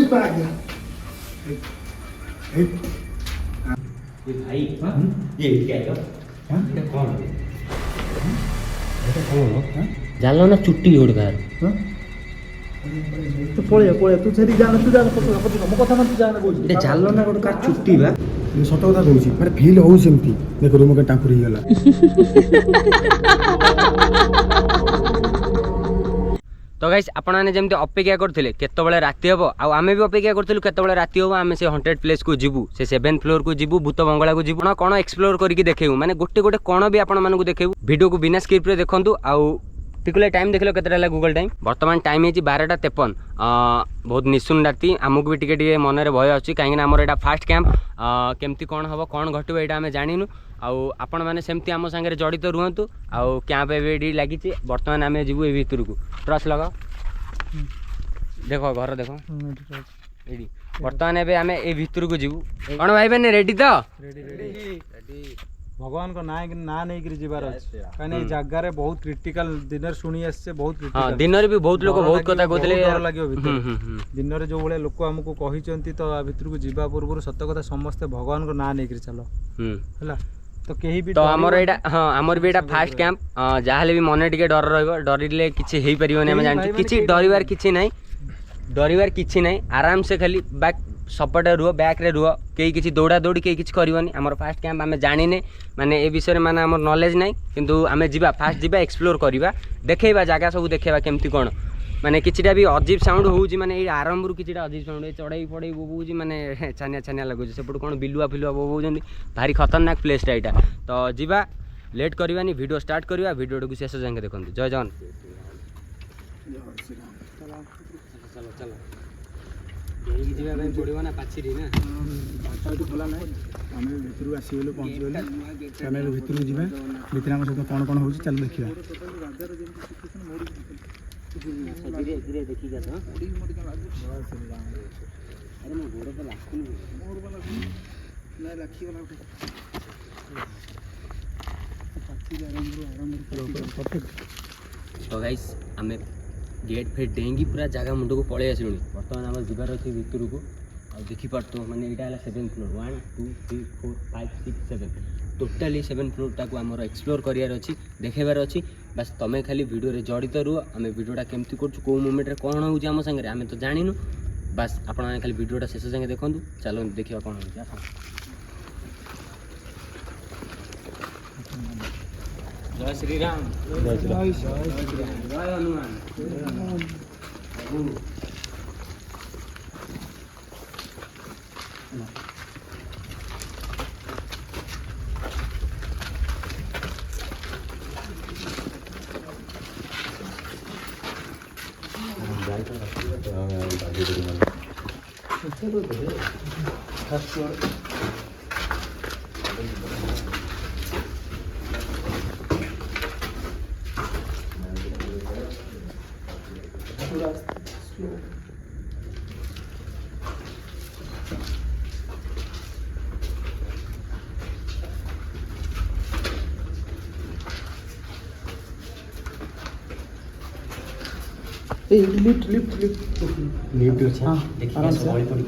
भाई ये क्या है ये कौन जान लो ना चुट्टी ओढ़ कर तू पळे पळे तू छेरी जाना तू जाना पतो मो कथा मन तू जाना बोल ए जान लो ना गोट कार चुट्टी बा सत कथा कहूँ माने फिल हो सेमती देख रूम के टांकुर ही गला तो गाइस आपण माने जेमती अपेक्षा करथिले केतबेले राती हबो आ आमे भी अपेक्षा करथिलु केतबेले राती हबो आमे से 100 प्लेस को जिबु से 7th फ्लोर को जिबु भूत बंगला को जिबु कोन एक्सप्लोर करके देखेबु माने गोटे गोटे कोन भी आपण मानकु देखेबु वीडियो को बिना स्क्रिप्ट रे देखंतु आ टिकुले टाइम देखलो केतरा ला गूगल टाइम वर्तमान टाइम है 12:53 बहुत निशुन राति आमको भी टिके मन में भय अच्छी कहीं आमर यहाँ फास्ट कैंप केमती कौन हम कौन घटो यहाँ आम जाणीनु आपण मैंने सेमती आम सागर जड़ित रुहतु आउ कैंप एवं लगी बर्तमान आम जीवु ए भितर को ट्रस लगा देख घर देख ये बर्तमान एवं आम ए भितर को जीवु कौन भाई मैंने रेडी तो भगवान को ना नहीं करी जीवार अछि कने जगह बहुत क्रिटिकल दिन सुनी आसे बहुत हां दिन रे भी बहुत लोग बहुत कथा कहतले डर लागियो भीतर दिन रे जो बळे लोक हमको कहिचंती तो आ भीतर को जीवा पूर्व सत्य कथा समस्त भगवान को ना नहीं करी चलो हला तो केही भी तो हमर एटा हां हमर भी एटा फास्ट कैंप जाहले भी मने टिके डर रहइबो डरिले किछि हेई परिबोनी हम जानछि किछि डरिवार किछि नै आराम से खाली बैक सपोर्ट रुह बैक रे रुह कई किसी दौड़ा दौड़ी कई किसी करबनी हमर फास्ट कैंप आमे जानिने माने ए विषय माने हमर नॉलेज नै किंतु आमे जीवा फास्ट जीवा एक्सप्लोर करबा देखेबा जागा सब देखेबा केमती कोन माने किछिटा भी अजीब साउंड होउची माने ए आरंभ रु किछिटा अजीब साउंड ए चढ़ाई पड़ाई बोबूची माने छानिया छानिया लागुची सेपट कोन बिलुआ फिलुआ बोबौजंदी भारी खतरनाक प्लेस एटा तो जीवा लेट करबानी वीडियो स्टार्ट करबा वीडियो को शेष जाके देखंतु जय जवान चलो चलो यही जीवा भाई पड़िबो ना पाछिरी ना भाषा तो खोला ना आम भीतर आसी गलु पहुँची गलु आम भीतर जीवा भीतर आम सब कौन कौन होची चल देखिबा धीरे धीरे देखि जा तो अरे मो गोड़ पे लागकुन मोर वाला ना लाखी वाला तो गाइस हमें गेट फेट डेंगी पूरा जगह मुंड को पड़े आसलुनी बर्तमान आम जीवार अच्छे भितर को आ देखिपार तो मैंने यहाँ 7th floor 1 2 3 4 5 6 7 totally 7th floor टाक आमर एक्सप्लोर करार अच्छी देखेबार अच्छी बस तुम्हें खाली वीडियो रे जड़ित रुह आम वीडियोटा केमती कर कौ मोमेंट रे कौन हो आम सागर आम तो जानिनु बस आपण खाली वीडियोटा शेष जाके देखूँ चलो देखा कौन हो जय श्री राम जय श्री राम जय Hanuman lift lift lift lift अच्छा देखिए सब बड़ी पड़ी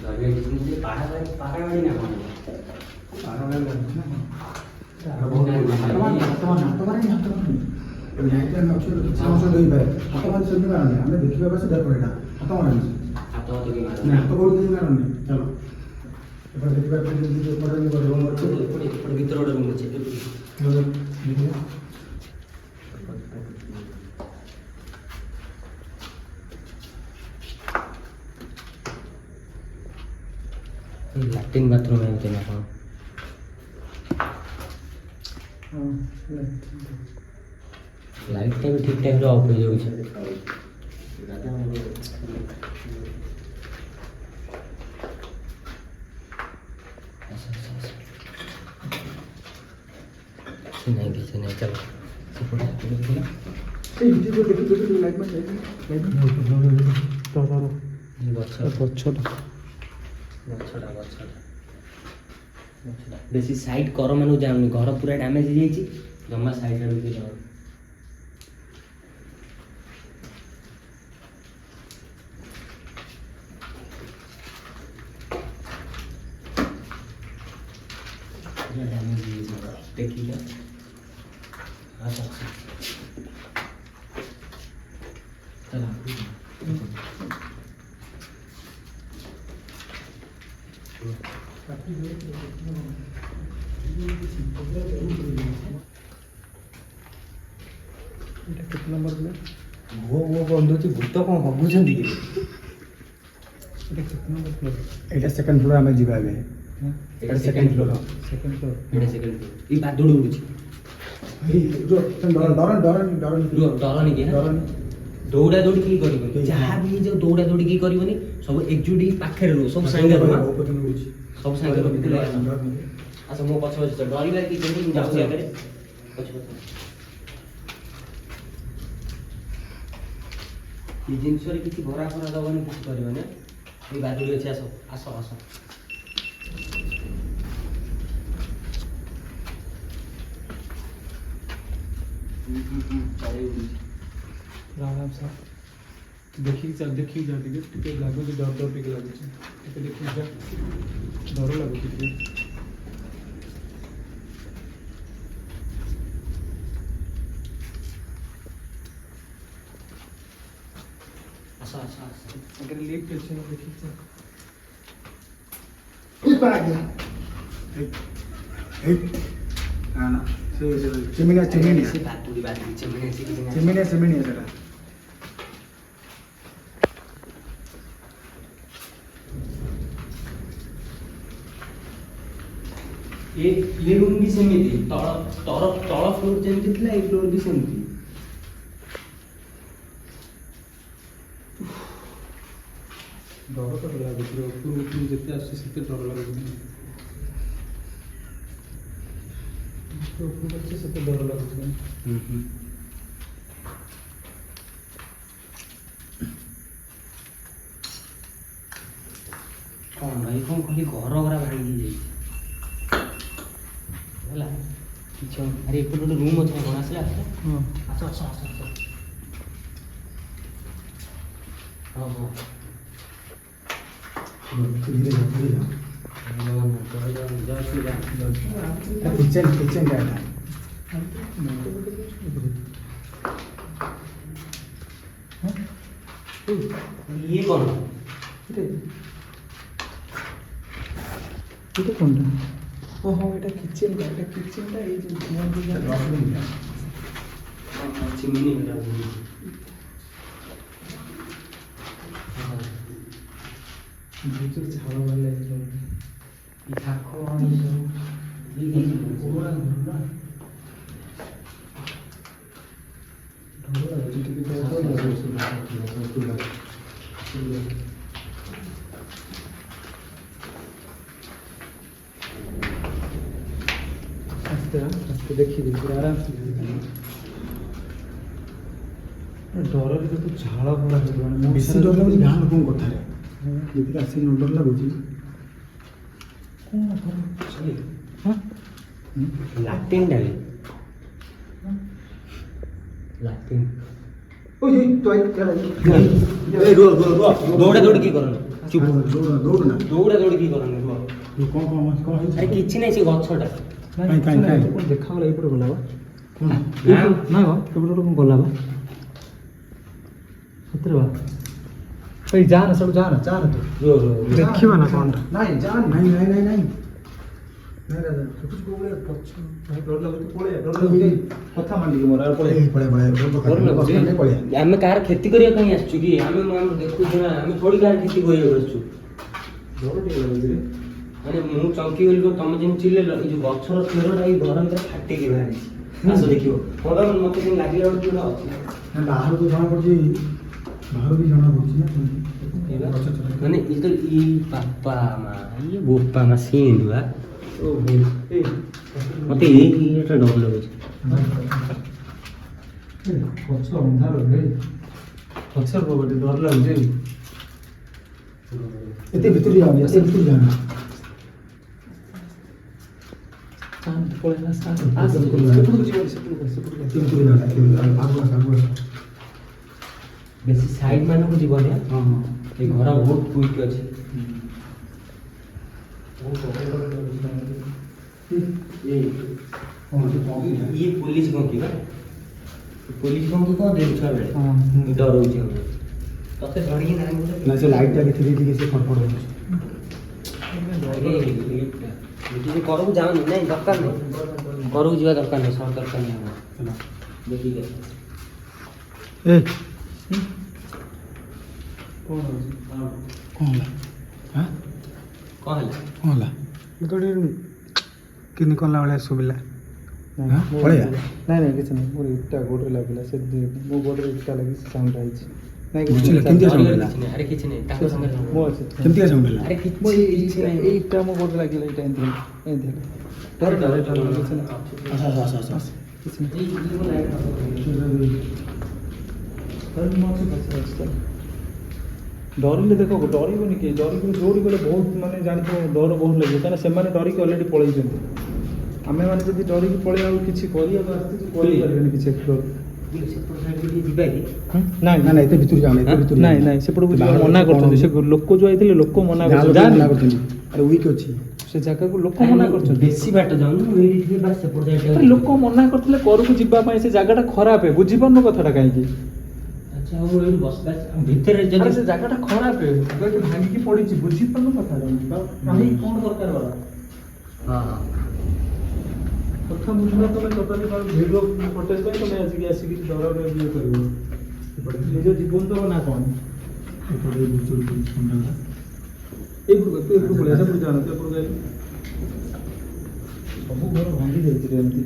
लगे पहाड़ वाली ना लैट्रिन बाथरूम है ना लाइट भी ठीक टाइम ऑफ हो जाउछ नहीं चलो ଗଛଟା ବେଶୀ ସାଇଡ୍ କର ମାନଙ୍କୁ ଯାଉନି, ଘର ପୁରା ଡ୍ୟାମେଜ୍ ହେଇଯାଇଛି, ଜମା ସାଇଡ୍ ଆଡ଼କୁ ବି ଯାଉନି। ପୁରା ଡ୍ୟାମେଜ୍ ହେଇଯାଇଛି ଘର, ଦେଖିକି ଆସ କେତେ ନମ୍ବର ପ୍ଲେଟ୍? ବନ୍ଧୁଛି ଭୂତ କ'ଣ ହଗୁଛନ୍ତି କି? ଏଇଟା କେତେ ନମ୍ବର ପ୍ଲେଟ୍? ଏଇଟା ସେକେଣ୍ଡ ଫ୍ଲୋର ଆମେ ଯିବା ଏବେ। ଏଇଟା ସେକେଣ୍ଡ ଫ୍ଲୋର, ସେକେଣ୍ଡ ଫ୍ଲୋର। ଏଇଟା ସେକେଣ୍ଡ ଫ୍ଲୋର। ଏଇ ବାଦୁଡ଼ି ଉଡୁଛି, ଡରନି କି? ଦୌଡ଼ା ଦୌଡ଼ି କେହି କରିବନି, ଯାହା ବି ହେଇଯାଉ ଦୌଡ଼ା ଦୌଡ଼ି କେହି କରିବନି, ସବୁ ଏକଜୁଟ ହେଇ ପାଖରେ ରୁହ, ସବୁ ସାଙ୍ଗରେ ରୁହ, ସବୁ ସାଙ୍ଗରେ ରୁହ। ଆସ ମୋ ପଛ ପଛ ଡରିବା କି କେମିତି, ମୁଁ ଯାଉଛି ଆଗରେ, ପଛ ପଛ। এই ଜିନିଷରେ କିଛି ଭରା ଫରା ଦେବନି, କିଛି କରିବନି। ଏଇ ବାଦୁଡ଼ି ଅଛି, ଆସ ଆସ ଆସ। ଆରାମସେ ଦେଖିକି ଚାଲ, ଦେଖିକି ଯା, ଟିକେ ଟିକେ ଲାଗୁଛି, ଡର ଡର ଟିକେ ଲାଗୁଛି, ଟିକେ ଦେଖିକି ଯା, ଡର ଲାଗୁଛି ଟିକେ। ଆସ ଆସ ଆସ। ଆଗରେ ଲିଫ୍ଟ ଅଛି ନା, ଦେଖିକି ଯା। ଚିମିନିଆ ଚିମିନିଆ ସେ ବାଦୁଡ଼ି ବାଦୁଡ଼ି ଚିମିଣି ଅଛି କିଛି ନାହିଁ। ଚିମିନିଆ ଚିମିନିଆ ସେଟା। ये रूम भी सेମିତି, ତଳ ଫ୍ଲୋର ଯେମିତି ଥିଲା, ଏଇ ଫ୍ଲୋର ବି ସେମିତି। ଡର ତ ଲାଗୁଛି, ଉପରକୁ ଯେତେ ଆସୁଛି ସେତେ ଡର ଲାଗୁଛି। ଉପରକୁ ଆସୁଛି ସେତେ ଡର ଲାଗୁଛି। କ'ଣ ଭାଇ, କ'ଣ ଖାଲି ଘର ଘରା ଭାଙ୍ଗି ଯାଇଛି ହେଲା, କିଛି ହଉନି। ଆରେ ଏପଟେ ଗୋଟେ ରୁମ୍ ଅଛି ନା କ'ଣ, ଆସିଲା ଆସିଲା, ହଁ ଆସ ଆସ ଆସ ଆସ। ହଁ ହଁ ଧୀରେ ଯା, ଧୀରେ ଯା। କିଚେନ କିଚେନ ଟା ଏଟା। ଇଏ କ'ଣ? ଏଇଟା କ'ଣଟା? ଓହୋ, ଏଇଟା କିଚେନଟା, ଏଇଟା କିଚେନଟା, ଏଇ ଯେଉଁ ଚିମିନି ଭିତରୁ ଝାଳ ବାହାରିଲା। ଏ ଥାକ ଏ ସବୁ ପୁରା ଡର ଲାଗୁଛି ଟିକେ, ଡର ଲାଗୁଛି। ଆସ୍ତେ ଆସ୍ତେ ଦେଖିବି, ପୁରା ଆରାମସେ ଡରରେ ତ ଝାଳ ଭରା ହେଇଗଲାଣି। ବେଶୀ ଡର ଲାଗୁଛି ଗାଁ ଲୋକଙ୍କ କଥାରେ, ଯେତିକି ଆସିକି ନ ଡର ଲାଗୁଛି। ଲାଟିନ୍ ଡାଲି ଲାଟିନ୍ ଦୌଡ଼ା ଦୌଡ଼ି କି କରନି, ଚୁପ୍ ଦୌଡ଼ ନା। ଦୌଡ଼ା ଦୌଡ଼ି କି କରନି, ରୁହ। କ'ଣ ହେଇଛି? ଆରେ କିଛି ନାହିଁ, ସେ ଗଛଟା କାଇଁ ଦେଖାଗଲା ଏଇପଟେ ଗଲା ବା। କ'ଣ? ନା ବା, ଏପଟେ ଗୋଟେ କ'ଣ ଗଲା ବା, ସତରେ ବା। ଏଇ ଯା ନା, ସବୁ ଯା ନା, ଯା ନା ତୁ ଦେଖିବା ନା କ'ଣଟା। ନାଇଁ ଯା, ନାଇଁ ନାଇଁ ନାଇଁ ନାଇଁ ନାଇଁ ରାଜା, ଦେଖୁଛୁ କୋଉ ଭଳିଆ ପଛ ଡର ଲାଗୁଛି। ପଳେଆ, ଡର ଲାଗୁଛି। କଥା ମାନିକି ମୋର ଆଉ ପଳେଆ ପଳେଆ। ଆମେ କାହାର କ୍ଷତି କରିବା ପାଇଁ ଆସିଛୁ କି? ଆମେ ଦେଖୁଛୁ ନା, ଆମେ ଥୋଡ଼ି କାହାର କ୍ଷତି କରିବାକୁ ଆସିଛୁ। ଡର ଟିକେ ଲାଗୁଛି ରେ। ମାନେ ମୁଁ ଚମକି ଗଲି, ତମେ ଯେମିତି ଚିଲେଇଲ, ଏଇ ଯୋଉ ଗଛର ଚେରଟା ଏଇ ଘର ଭିତରେ ଫାଟିକି ବାହାରିଛି। ଆସ ଦେଖିବ, ମତେ କେମିତି ଲାଗିଲା ଗୋଟେ କିଏ ଅଛି। ବାହାରକୁ ଜଣା ପଡୁଛି, ବାହାରୁ ବି ଜଣା ପଡୁଛି ନା। ମାନେ ଏ ତ ଇ ବାପା ମା, ଇଏ ବୋପା ମା ସିନ୍ଦୁଆ। ମତେ ଏଇଟା ଡର ଲାଗୁଛି। ଗଛ ଅନ୍ଧାର ରେ, ଗଛର ପଟେ ଡର ଲାଗୁଛି। ଏତେ ଭିତରୁ ଯାଉନି, ଏତେ ଭିତରୁ ଯାଉନି। ବେଶୀ ସାଇଡ୍ ମାନଙ୍କୁ ଯିବନି। ହଁ ଏ ଘର ବହୁତ କୁଇକ୍ ଅଛି। ଇଏ ପୋଲିସ ଗଙ୍କି ବା ପୋଲିସ ଗଙ୍କି କ'ଣ ଦେଉଛ ବେଳେ ଡରଉଛି ତତେ ଧରିକି ନାହିଁ ନା ସେ ଲାଇଟ୍ଟା ଦେଖି ଦେଇକି ସେ ଫଟଫଟ ହେଉଛି। କରକୁ ଯାଉନି ନାଇଁ ଦରକାର ନାହିଁ କରକୁ ଯିବା ଦରକାର ନାହିଁ ସବ ଦରକାର ନାହିଁ ଆମର ହେଲା ଦେଖିକି ଏ କ'ଣ ହେଉଛି? କ'ଣ ହେଲା? ହାଁ କ'ଣ ହେଲା କ'ଣ ହେଲା? ଗୋଟେ କିନି କଲା ଭଳିଆ ଶୁଭିଲା। ପଳେଇବା। ନାଇଁ ନାଇଁ କିଛି ନାହିଁ, ମୋର ଇଟା ଗୋଡ଼ରେ ଲାଗିଲା, ସେ ମୋ ଗୋଡ଼ରେ ଇଟା ଲାଗି ସେ ସାଉଣ୍ଡ ହେଇଛି। ନାଇଁ ବୁଝିଲ, କେମିତି ସାଉଣ୍ଡ ହେଲା? କିଛି ନାହିଁ ଆରେ କିଛି ନାହିଁ ତାଙ୍କ ସାଙ୍ଗରେ ମୋ ଅଛି କେମିତିକା ସାଉଣ୍ଡ ହେଲା? ଆରେ ମୋ କିଛି ନାହିଁ ଏଇଟା ମୋ ଗୋଡ଼ରେ ଲାଗିଲା, ଏଇଟା ଏମିତି ହେଲା, ଏମିତି ହେଲା। ଡର ଡର ଡର କିଛି ନାହିଁ, ଆସ। କିଛି ନାହିଁ। ମୁଁ ଅଛି ପାଖରେ ଅଛି ତ। ଡରିଲେ ଦେଖ ଡରିବନି କି, ଡରିକି ଯୋଉଠି ଗଲେ ବହୁତ ମାନେ ଜାଣିଥିବ ଡର ବହୁତ ଲାଗିବ, କାହିଁକିନା ସେମାନେ ଡରିକି ଅଲରେଡ଼ି ପଳେଇଛନ୍ତି। ଆମେମାନେ ଯଦି ଡରିକି ପଳେଇ ଆଉ କିଛି କରିବାକୁ ଆସିଛୁ କରିପାରିବେନି କିଛି ଏକ୍ସପ୍ଲୋର। ଯିବା କି ନାଇଁ ନା ନା ଏତେ ଭିତରୁ ଯାଉନି, ଏତେ ଭିତରୁ ନାଇଁ ନାଇଁ ସେପଟକୁ ଯିବା ମନା କରୁଛନ୍ତି, ସେ ଲୋକ ଯୋଉ ଆଇଥିଲେ ଲୋକ ମନା କରୁଛନ୍ତି। ମନା କରୁଛନ୍ତି। ଆରେ ୱିକ୍ ଅଛି ସେ ଜାଗାକୁ ଲୋକ ମନା କରୁଛନ୍ତି। ବେଶୀ ବାଟ ଯାଉନି ମୁଁ ଏଇଠି ଟିକେ ବାସ୍ ସେପଟ ଆରେ ସାଇଡ୍ ଲୋକ ମନା କରିଥିଲେ କରକୁ ଯିବା ପାଇଁ, ସେ ଜାଗାଟା ଖରାପ, ବୁଝିପାରୁନ କଥାଟା କାହିଁକି? ଆଚ୍ଛା ହଉ ଏଇଠି ବସିବା ଭିତରେ ଆରେ ଯଦି ସେ ଜାଗାଟା ଖରାପ, ଜାଗାଟା ଭାଙ୍ଗିକି ପଡ଼ିଛି, ବୁଝିପାରୁନ କଥାଟା କାହିଁକି? କ'ଣ ଦରକାର ବଡ଼ ହଁ କଥା ବୁଝିବା ତମେ ଟୋଟାଲି ଭିଡ଼ିଓ ଫଟେଜ ପାଇଁ ତମେ ଆସିକି ଡରରେ ଇଏ କରିବ, ନିଜ ଜୀବନ ତ ନା କ'ଣ? ଏପଟକୁ ପଳେଇ ସେପଟକୁ ଯାଆନ୍ତୁ, ଏପଟକୁ ଯାଇକି ସବୁ ଘର ଭାଙ୍ଗି ଯାଇଛି ଏମିତି।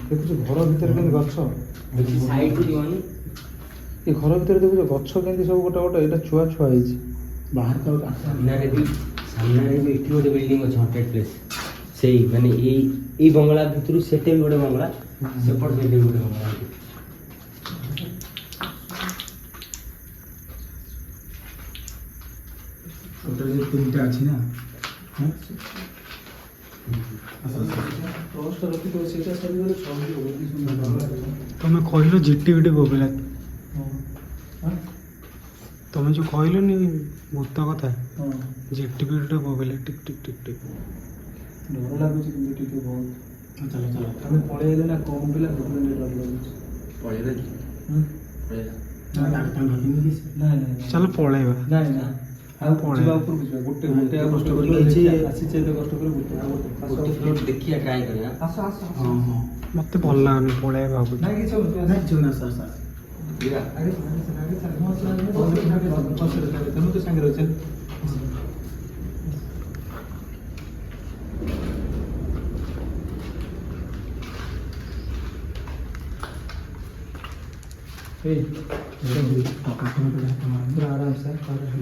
ଦେଖୁଛୁ ଘର ଭିତରେ କେମିତି ଗଛ, ସାଇଡ୍ ଯିବନି ଏ ଘର ଭିତରେ ଦେଖୁଛ ଗଛ କେମିତି ସବୁ ଗୋଟେ ଗୋଟେ, ଏଇଟା ଛୁଆ ହେଇଛି। ବାହାର ତ ସାମ୍ନାରେ ବି ଏଠି ଗୋଟେ ବିଲ୍ଡିଂ ଅଛି ହଣ୍ଟେଡ୍ ପ୍ଲେସ୍, ସେଇ ମାନେ ଏଇ ବଙ୍ଗଳା ଭିତରୁ ସେଟା ବି ଗୋଟେ ବଙ୍ଗଳା, ସେପଟ ସେଠି ବି ଗୋଟେ ବଙ୍ଗଳା ଅଛି। ଟୋଟାଲି ତିନିଟା ଅଛି ନା। ଟର୍ଚ୍ଚଟା ରଖିଥିବ, ସେଇଟା ସରିଗଲେ ସରିଯିବ। ତମେ କହିଲ ଝିଟି ପିଟି ବୋବେଲା, ତମେ ଯେଉଁ କହିଲନି ଭୂତ କଥା, ହଁ ଝିଟି ପିଟିଟା ବୋବେଲା ଟିକ୍ ଟିକ୍ ଟିକ୍ ଟିକ୍। ଡର ଲାଗୁଛି କିନ୍ତୁ ଟିକେ ବହୁତ। ଚାଲ ଚାଲ ଆମେ ପଳେଇଲେ ନା କମ୍ ପିଲା, ସେଥିପାଇଁ ଟିକେ ଡର ଲାଗୁଛି। ପଳେଇବା କି ହୁଁ? ପଳେଇବା ନାଇଁ ନାଇଁ ଚାଲ ପଳେଇବା। ନାଇଁ ନାଇଁ ଆଉ ପଳେଇବା। ଯିବା ଉପରକୁ ଯିବା, ଗୋଟେ ଗୋଟେ ଆଉ କଷ୍ଟ କଷ୍ଟ କରିକି କରିକି ହେଇଛି। ଆସିଛେ ଏତେ କଷ୍ଟ କରି ଗୋଟେ ଆଉ ଗୋଟେ ଫ୍ଲୋର ଦେଖିବା ଟ୍ରାଏ କରିବା। ଆସ ଆସ ହଁ ହଁ ମତେ ଭଲ ଲାଗୁନି, ପଳେଇବା ଭାବୁଛି। ନାଇଁ କିଛି ହଉନି, ନାଇଁ କିଛି ହଉନି, ଆସ। ଯିବା ଆଗେ ମୁଁ ତ ସାଙ୍ଗରେ ଅଛି। पूरा आराम से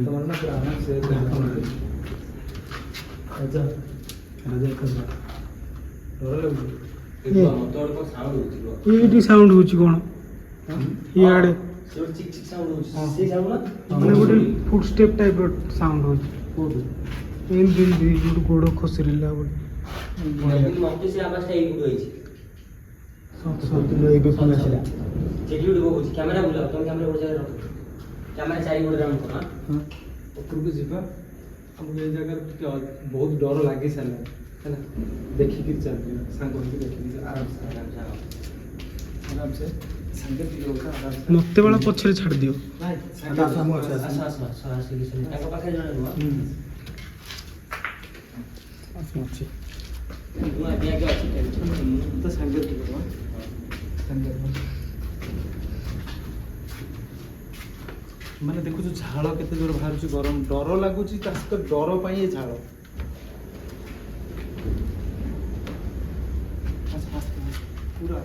तुम्हारा ना पूरा आराम से अच्छा डर लगुଛି ମତେ ଗୋଟେ କ'ଣ ସାଉଣ୍ଡ ହେଉଛି ଏଇଠି ସାଉଣ୍ଡ ହଉଛି କ'ଣ? ଇଆଡ଼େ ସେ ଗୋଟେ ଚିକ୍ ଚିକ୍ ସାଉଣ୍ଡ ହେଉଛି ସେ ସାଉଣ୍ଡ ମାନେ ଗୋଟେ ଫୁଟ୍ ଷ୍ଟେପ୍ ଟାଇପ୍ର ସାଉଣ୍ଡ ହଉଛି। କୋଉଠି ଏମିତି ଗୋଟେ ଗୋଡ଼ ଖସରିଲା ଗୋଟେ। ମତେ ସେ ଆବାଜଟା ଏଇଠୁ ହେଇଛି ଏବେ ପୁଣି ଆସିଲା। ସେଠି ଗୋଟେ କହୁଛି କ୍ୟାମେରା ବୁଲାଅ, ତମେ କ୍ୟାମେରା ଗୋଟେ ଜାଗାରେ ରଖ, କ୍ୟାମେରା ଚାରି ଗୋଟେ ରାଉଣ୍ଡ କର। ଉପରକୁ ଯିବା। ଆମକୁ ଏଇ ଜାଗାରେ ଟିକେ ବହୁତ ଡର ଲାଗି ସାରିଲାଣି ହେଲା, ଦେଖିକି ଚାଲିବା ସାଙ୍ଗ ହେଇକି, ଦେଖିକି ଆରାମସେ ସାଙ୍ଗେ ଟିକେ ହଉଥା ଆରାମସେ। ମତେ ବେଳ ପଛରେ ଛାଡ଼ିଦିଅ। ନାଇଁ ଆସ, ଆସ, ଆମ ଅଛି, ଆସ। ତାଙ୍କ ପାଖରେ ଜଣେ ନୁହଁ ଅଛି ମୁଁ ଆଗେ ଆଗେ ଅଛି ଟେନସନ୍ ନାହିଁ। ମୁଁ ତ ସାଙ୍ଗେ ଟିକେ ସାଙ୍ଗେ ମାନେ ଦେଖୁଛୁ ଝାଳ କେତେ ଜୋର ବାହାରୁଛି, ଗରମ ଡର ଲାଗୁଛି, ତା ସହିତ ଡର ପାଇଁ ଏ ଝାଳ। ପୁରା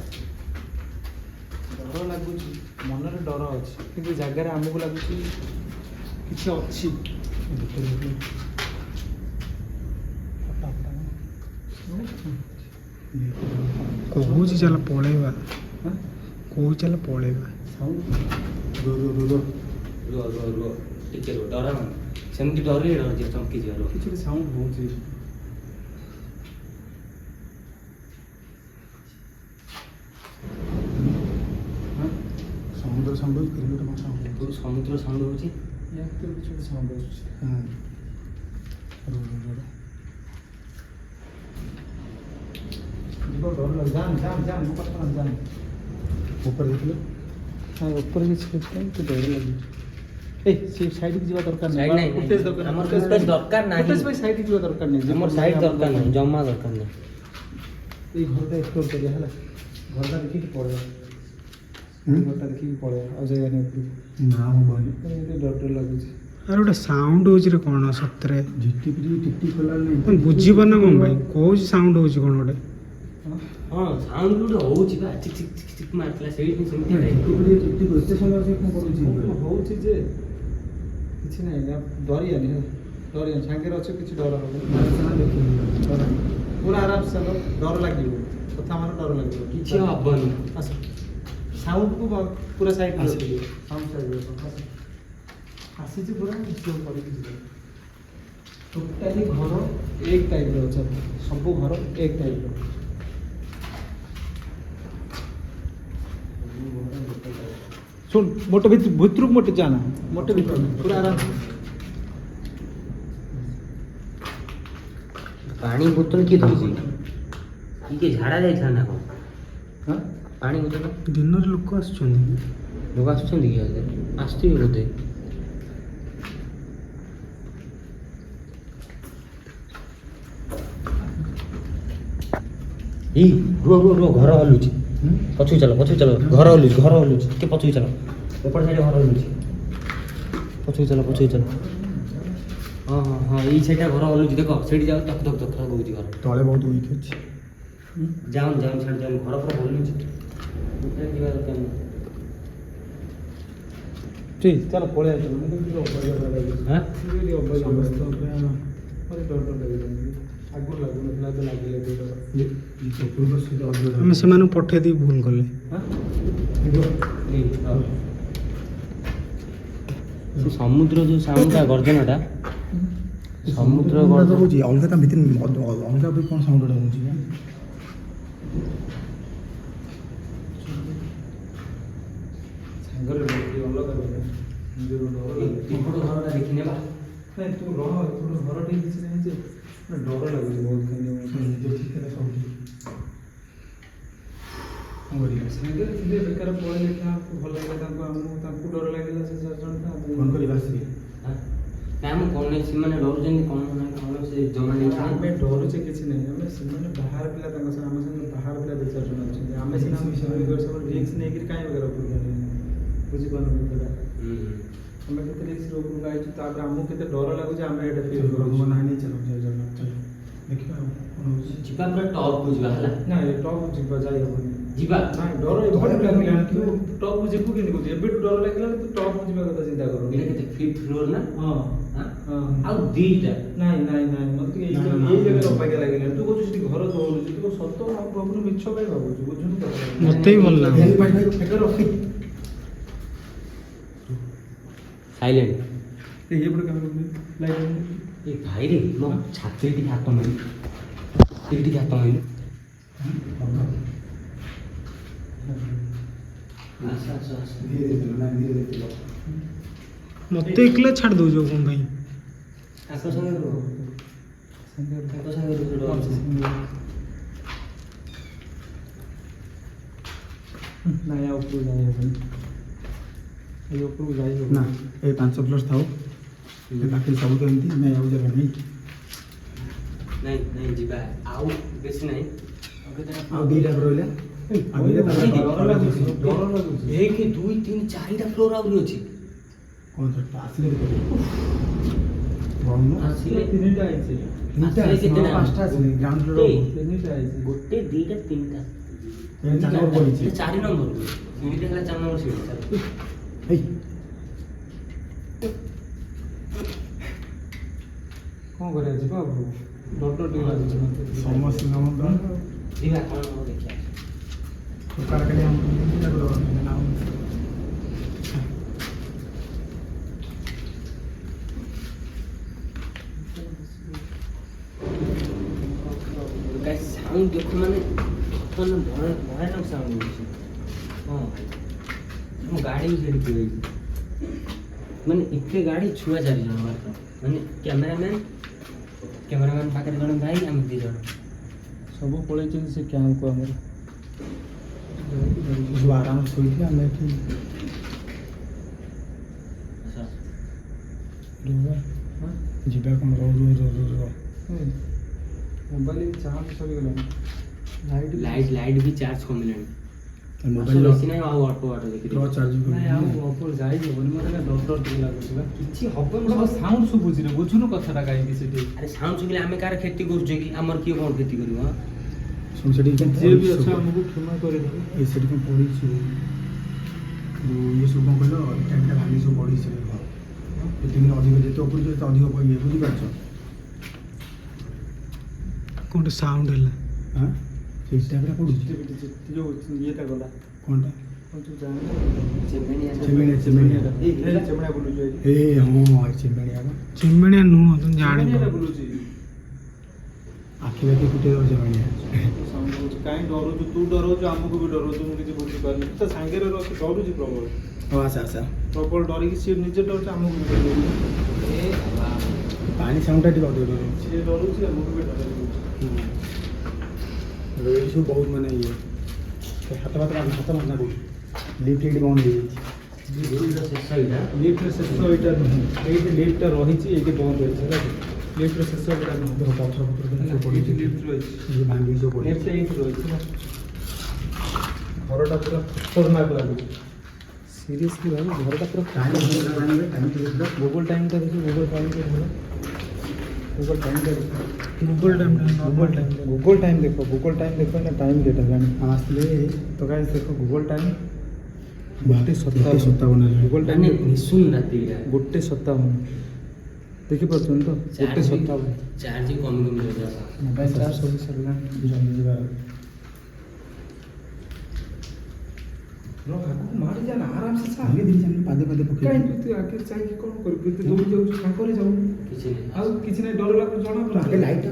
ଡର ଲାଗୁଛି, ମନରେ ଡର ଅଛି, କିନ୍ତୁ ଏ ଜାଗାରେ ଆମକୁ ଲାଗୁଛି କିଛି ଅଛି। କହୁଛି ଚାଲ ପଳେଇବା, ହଁ? କହୁଛି ଚାଲ ପଳେଇବା। ସାଉଣ୍ଡ ରୁହ ଟିକେ ରୁହ, ଡର ସେମିତି ଡରିଲେ ଡରିଯିବ, ଚମକିଯିବ। କିଛି ଗୋଟେ ସାଉଣ୍ଡ ହଉଛି। ସମୁଦ୍ର ସାଉଣ୍ଡ ହଉଛି, ଫିର ଗୋଟେ କ'ଣ ସାଉଣ୍ଡ ହଉଛି? କୋଉଠି ସମୁଦ୍ର ସାଉଣ୍ଡ ହଉଛି? ୟା ଭିତରେ କିଛି ଗୋଟେ ସାଉଣ୍ଡ ଆସୁଛି। ଯିବ ଡର ଲାଗୁଛି। ଯାଆନି ମୋ ପାଖରେ ଯାଆନି। ଉପରେ ଦେଖିଲେ ନାଇଁ ଉପରେ କିଛି ଦେଖିଲାନି ତ ଡର ଲାଗୁଛି। ଏଇ ସେ ସାଇଡ୍కి ଯିବା ଦରକାର ସାଇଡ୍ ନାହିଁ, ଫୁଟେଜ ଦରକାର ଆମର ଫୁଟେଜ ଦରକାର ନାହିଁ। ଫୁଟେଜ ପାଇଁ ସାଇଡ୍କି ଯିବା ଦରକାର ନାହିଁ। ଆମର ସାଇଡ୍ ଦରକାର ନାହିଁ, ଜମା ଦରକାର ନାହିଁ। ଏଇ ଘରଟା ଏକ୍ସପ୍ଲୋର କରିବା ହେଲା। ଘରଟା ଦେଖିକି ପଳେଇବା। ଘରଟା ଦେଖିକି ପଳେଇବା, ଆଉ ଯାଇବାନି ଉପରକୁ। ନା ହବନି। ଏମିତି ଡର ଡର ଲାଗୁଛି। ଆରେ ଗୋଟେ ସାଉଣ୍ଡ ହଉଛି ରେ କ'ଣ ସତରେ ଝିଟିପିଟି ଟିଟି କଲା ତମେ ବୁଝିପାରୁନ କ'ଣ ପାଇଁ କହୁଛି ସାଉଣ୍ଡ ହଉଛି କ'ଣ ଗୋଟେ ହଁ ସାଉଣ୍ଡ ଗୋଟେ ହଉଛି ବା, ଚିକ୍ ଚିକ୍ ଚିକ୍ ଚିକ୍ ମାରିଥିଲା ସେଇଠି ସେମିତି ଝିଟିପିଟି ଟିଟି ଏତେ ସମୟ ସେ କ'ଣ କରୁଛି? ହଉଛି ଯେ କିଛି ନାହିଁ, ଡରିଆନି ହେଲା। ଡରିଆନି, ସାଙ୍ଗରେ ଅଛ, କିଛି ଡର ହବନି। ପୁରା ଆରାମ ସେ ଡର ଲାଗିବ, କଥା ଆମର ଡର ଲାଗିବ। କିଛି ହବନି। ଆସ, ସାଉଣ୍ଡକୁ ପୁରା ସାଇଡ୍ ରଖିଦିଅ। ସାଉଣ୍ଡ ସାଇଡ୍ ଆସିଛି ପୁରା ସ୍ଲୋ କରିକି ଯିବ। ଟୋଟାଲି ଘର ଏକ ଟାଇପ୍ର ଅଛି, ସବୁ ଘର ଏକ ଟାଇପ୍ର। ଶୁଣ, ମୋଟେ ଭିତରକୁ ମୋଟେ ଯାନା, ମୋଟେ ଭିତରକୁ ପୁରା ଆରାମ ସେ। ପାଣି ବୋତଲ କିଏ ଧରିଛି? କିଏ ଝାଡ଼ା ଯାଇଥିଲା ନା କ'ଣ? ହଁ ପାଣି ବୋତଲ ଦିନରେ ଲୋକ ଆସୁଛନ୍ତି ଲୋକ ଆସୁଛନ୍ତି କି? ଆସୁଥିବେ ବୋଧେ। ଏଇ ରୁହ ଘର ହଲୁଛି। ପଛକୁ ଚାଲ ଘର ହଲୁଛି ଟିକେ ପଛକୁ ଚାଲ। ଏପଟ ସାଇଡ୍ ଘର ହଲୁଛି, ପଛକୁ ଚାଲ। ହଁ ଏଇ ସାଇଡ୍ଟା ଘର ହଲୁଛି, ଦେଖ ସେଇଠି ଯାଉ। ଧକ୍ ଧକ୍ ହଉଛି ଘର। ତଳେ ବହୁତ ୱିକ୍ ଅଛି। ଯାଉନ ଛାଡ଼ି ଯାଉନ, ଘର ପୁରା ହଲୁଛି। ଯିବା ଦରକାର ନାହିଁ। ଠିକ୍, ଚାଲ ପଳେଇ ଆସିବ। ମୁଁ କିନ୍ତୁ ଅବାଗିଆ ଲାଗୁଛି। ହାଁ ଅବାଗିଆ ସମସ୍ତ ମୋତେ ଡର ଲାଗିଲାନି। ଆଗରୁ ଲାଗୁନଥିଲା, ତ ଲାଗିଲା ଟିକେ ଡର। ଚତୁର୍ଥ ସହିତ ଅଧିକ ଆମେ ସେମାନଙ୍କୁ ପଠେଇ ଦେଇ ଭୁଲ କଲେ ସେ ସମୁଦ୍ର ଯୋଉ ସାଉଣ୍ଡଟା ଗର୍ଜନଟା, ସମୁଦ୍ର ତ ହଉଛି ଅଲଗା, ତା ଭିତରେ ଅଲଗା ବି କ'ଣ ସାଉଣ୍ଡଟା ହଉଛି? ସାଙ୍ଗରେ ରହିକି ଅଲଗା ରହିଲା। ନିଜର ଡର ଲାଗୁଛି। ଏପଟ ଘରଟା ଦେଖିନେବା। ନାଇଁ ତୁ ରହ, ଏପଟ ଘର ଟିକେ କିଛି ନାହିଁ ଯେ ଡର ଲାଗୁଛି ବହୁତ। ସାଙ୍ଗରେ ଥିଲେ ବେକାର ପଳେଇଲେ କାହାକୁ ଭଲ ଲାଗିଲା, ତାଙ୍କୁ ଡର ଲାଗିଲା। ସେ 4 ଜଣ କ'ଣ କରିବା ଆସିବେ? ନାଇଁ ମୁଁ କ'ଣ ନାହିଁ, ସେମାନେ ଡରୁଛନ୍ତି କ'ଣ ନାହିଁ କ'ଣ ସେ ଜମା ଆମେ ନେଇ ଡରୁଛେ କିଛି ନାହିଁ। ଆମେ ସେମାନେ ବାହାର ପିଲା, ତାଙ୍କ ସାଙ୍ଗେ ଆମ ସାଙ୍ଗେ ବାହାର ପିଲା 2-4 ଜଣ ଅଛନ୍ତି। ଆମେ ସିନା ରିକ୍ସ ନେଇକିରି କାହିଁ ବେକାର ଉପରକୁ ଆଣିବେ? ବୁଝିପାରୁନ କଥାଟା? ଆମେ କେତେ ରିକ୍ସରେ ଉପରକୁ ଆଇଛୁ, ତାପରେ ଆମକୁ କେତେ ଡର ଲାଗୁଛି। ଆମେ ଏଇଟା ଫିଲ୍ କରୁଛୁ। ନାଇଁ ଚାଲ ଦେଖିବା ଆଉ କ'ଣ ହେଉଛି। ଯିବା ପୁରା ଟପ୍କୁ ଯିବା ହେଲା। ନାଇଁ ଟପ୍ ଯିବା, ଯାଇ ହବନି। ଯିବା ନାଇଁ ଡର ଏବେଠୁ ଲାଗିଲାଣି। ତୁ ଟପ୍ ଯିବୁ କେମିତି କହୁଛୁ? ଏବେଠୁ ଡର ଲାଗିଲାଣି, ତୁ ଟପ୍ ଯିବା କଥା ଚିନ୍ତା କର। ଏଇଟା କେତେ 5th ଫ୍ଲୋର ନା? ହଁ ହଁ? ହଁ। ଆଉ ଦିଟା ନାଇଁ ମତେ ଟିକେ ନା, ଏଇ ଜାଗାରେ ଅବାଗିଆ ଲାଗିଲାଣି। ତୁ କହୁଛୁ ସେଠି ଘର ଧରୁଛୁ, ତୁ ସତ ଭାବୁନୁ, ମିଛ ପାଇଁ ଭାବୁଛୁ। ବୁଝୁନୁ କଥା? ମତେ ବି ଭଲ ଲାଗୁନି ସାଇଲେଣ୍ଟ। ଏଇପଟେ କାମ ଲାଇଟ୍ ଏ ଭାଇରେ ମୋ ଛାତିରେ ଟିକେ ହାତ ମାରିଲି, ସେଇଠି ଟିକେ ହାତ ମାରିଲି। ଆସ। ମତେ ଏକଲା ଛାଡ଼ି ଦଉଛ କ'ଣ ପାଇଁ? ତାଙ୍କ ସାଙ୍ଗରେ ରୁହ, ତାଙ୍କ ସାଙ୍ଗରେ ରୁହ। ନାଇଁ ଆଉ ଉପରକୁ ଯାଇ ହବନି। ଏଇ ଉପରକୁ ଯାଇ ହବନି। ନା ଏଇ 5 ପ୍ଲସ୍ ଥାଉ, ବାକି ସବୁ ତ ଏମିତି। ନାଇଁ ଆଉ ଜାଗା ନାହିଁ। ନାଇଁ ଯିବା ଆଉ ବେଶୀ ନାହିଁ। ଆଉ ଦୁଇଟା ରହିଲା। ଡର ଲାଗୁଛି। 1 2 3 4ଟା ଫ୍ଲୋର ଆହୁରି ଅଛି। କ'ଣ ଆସିଲେ ଆସିଲେ ଆସିଲେ 3ଟା ହେଇଛି। 5ଟା ଆସିଲେ ଗ୍ରାଉଣ୍ଡ ଫ୍ଲୋର 3ଟା ହେଇଛି। 1 2 3ଟା 4 ନମ୍ବର ପଡ଼ିଛି। 4 ନମ୍ବର ସିଡ଼ିଟା ହେଲା 4 ନମ୍ବର ସିଡ଼ି। ହେଇ କ'ଣ କରିବା? ଯିବା ଉପରକୁ। ଡର ଟିକେ ଲାଗୁଛି ମୋତେ। ସମସ୍ତେ ଯିବା କ'ଣ ଦେଖିବା। ସାଉଣ୍ଡ ଦେଖ ମାନେ ଭୟାନକ ସାଉଣ୍ଡ ହେଉଛି। ହଁ ଭାଇ ମୋ ଗାଡ଼ି ବି ସେଠି ଥୁଆ ହେଇଛି। ମାନେ ଏତେ ଗାଡ଼ି ଛୁଆ 4 ଜଣ ମାତ୍ର, ମାନେ କ୍ୟାମେରାମ୍ୟାନ୍ ପାଖରେ ଜଣେ ଭାଇ, ଆମେ 2 ଜଣ। ସବୁ ପଳେଇଛନ୍ତି ସେ କ୍ୟାମ୍ପକୁ ଆମର। ସବୁ ଆରାମରେ ଶୋଇଥିଲେ ଆମେ ଏଠି ଆଚ୍ଛା। ଯିବା କ'ଣ ରୁହ। ମୋବାଇଲ ଚାର୍ଜ ସରିଗଲାଣି। ଲାଇଟ୍ ବି ଚାର୍ଜ କମିଲାଣି। ମୋବାଇଲ ବେଶୀ ନାହିଁ, ଆଉ ଅଳ୍ପ ବାଟ ଦେଖିଦେବି। ଚାର୍ଜ ନାଇଁ ଆଉ ଅଳ୍ପ ଯାଇ ହେବନି, ମୋତେ ଡର ଟିକେ ଲାଗୁଛି ବା। କିଛି ହବନି। ସବୁ ସାଉଣ୍ଡ ଶୁଭୁଛି ରେ, ବୁଝୁନୁ କଥାଟା କାହିଁକି ସେଠି? ଆରେ ସାଉଣ୍ଡ ଶୁଭିଲେ ଆମେ କାହାର କ୍ଷତି କରୁଛେ କି? ଆମର କିଏ କ'ଣ କ୍ଷତି କରିବ? ହଁ? ସେଠି ଯିଏ ବି ଅଛ ଆମକୁ କ୍ଷମା କରିଦେବେ। ଏ ସେଠି କ'ଣ ପଡ଼ିଛି ଇଏ ସବୁ କ'ଣ କହିଲ ଟାଇମ୍ଟା ଭାଙ୍ଗି ସବୁ ପଡ଼ିଛି ଘର ଏତିକି ଅଧିକ ଯେତେ ଉପରୁ ଯେତେ ଅଧିକ ଇଏ ବୁଝିପାରୁଛ? କୋଉଠି ସାଉଣ୍ଡ ହେଲା? ହଁ ସେଇ ଟାଇମ୍ଟା ପଡ଼ୁଛି। ଯୋଉ ଇଏଟା ଗଲା କ'ଣଟା? ଚେମେଣିଆ ଚିମିଣିଆ ଚେମଣା ବୁଲୁଛି ଏ ହଁ ଚିମିଣିଆ ଚିମିଣିଆ ନୁହଁ, ତମେ ଜାଣିବ। ବୁଲୁଛି। ଆଖି ବାକି ଫୁଟେଇ ଦେବ ଚିମିଣିଆ। କାହିଁ ଡରୁଛୁ? ତୁ ଡରଉଛୁ, ଆମକୁ ବି ଡରଉଛୁ। ମୁଁ କିଛି ବୁଝିପାରୁନି। ତା ସାଙ୍ଗରେ ରଖି ଡରୁଛି ପ୍ରବଳ ଆଚ୍ଛା ପ୍ରବଳ ଡରିକି ସିଏ ନିଜେ ଡରୁଛି, ଆମକୁ ବି ଡରଉଛି। ପାଣି ସାଉଣ୍ଡଟା ଟିକେ ଅଧିକ ଡରୁଛି। ସିଏ ଡରୁଛି, ଆମକୁ ବି ଡରୁଛି। ଏଇ ସବୁ ବହୁତ ମାନେ ଇଏ ହାତ ମାରନା କରୁଛି। ଲିଫ୍ଟ ଏଇଠି ବନ୍ଦ ହେଇଯାଇଛି। ଶେଷ ଏଇଟା। ଲିଫ୍ଟର ଶେଷ ଏଇଟା ନୁହେଁ, ଏଇଠି ଲିଫ୍ଟଟା ରହିଛି, ଏଇଠି ବନ୍ଦ ହେଇଛି ହେଲା। ଲିଫ୍ଟର ଶେଷ ଏଇଟା ନୁହଁ, ପଥର ସବୁ ଏଇଠି ପଡ଼ିଛି। ଲିଫ୍ଟ ରହିଛି। ଇଏ ଭାଙ୍ଗି ସବୁ ପଡ଼ିଛି। ଲିଫ୍ଟ ଏଇଠି ରହିଛି ହେଲା। ଘରଟା ପୁରା ଖତରନାକ ଲାଗୁଛି। ସିରିୟସଲି ଭାଇ ଘରଟା ପୁରା ଗୁଗଲ ଟାଇମ୍ଟା ଦେଖି, ଗୁଗଲ ଟାଇମ୍ଟା ଦେଖ, ଗୁଗଲ ଟାଇମ୍ଟା ଦେଖ, ଗୁଗଲ ଟାଇମ୍ ଗୁଗଲ ଟାଇମ୍ ଦେଖ, ଗୁଗଲ ଟାଇମ୍ ଦେଖ ନା ଟାଇମ୍ ଡେଟ୍ ହେଲାଣି। ଆମେ ଆସିଥିଲେ ତ ଗାଇସ୍ ଦେଖ ଗୁଗଲ ଟାଇମ୍ 1:57 ଗୁଗଲ ଟାଇମ୍ ମାନେ ନିଶୁନ ରାତି ଏଇଟା। 1:57 ଦେଖିପାରୁଛନ୍ତି ତ? 1:57 ଚାର୍ଜ କମି ଯାଉଛି। ମୋବାଇଲ ଚାର୍ଜ ସବୁ ସରିଲାଣି। ଯିବା ଆଗକୁ ମାରି ଯାନା ଆରାମସେ ଚା। ଧୀରେ ଧୀରେ ଚାଲିଲେ ପାଦେ ପାଦେ ପକେଇ କାହିଁକି ତୁ ଆଗରେ ଚାହିଁକି କ'ଣ କରିବୁ? ତୁ ଦୌଡ଼ି ଯାଉଛୁ, ତାଙ୍କରେ ଯାଉ। କିଛି ନାହିଁ। ଆଉ କିଛି ନାହିଁ, ଡର ଲାଗୁଛି, ଜଣା ଆଗେ ପଡ଼ୁଛି। ଲାଇଟ୍ଟା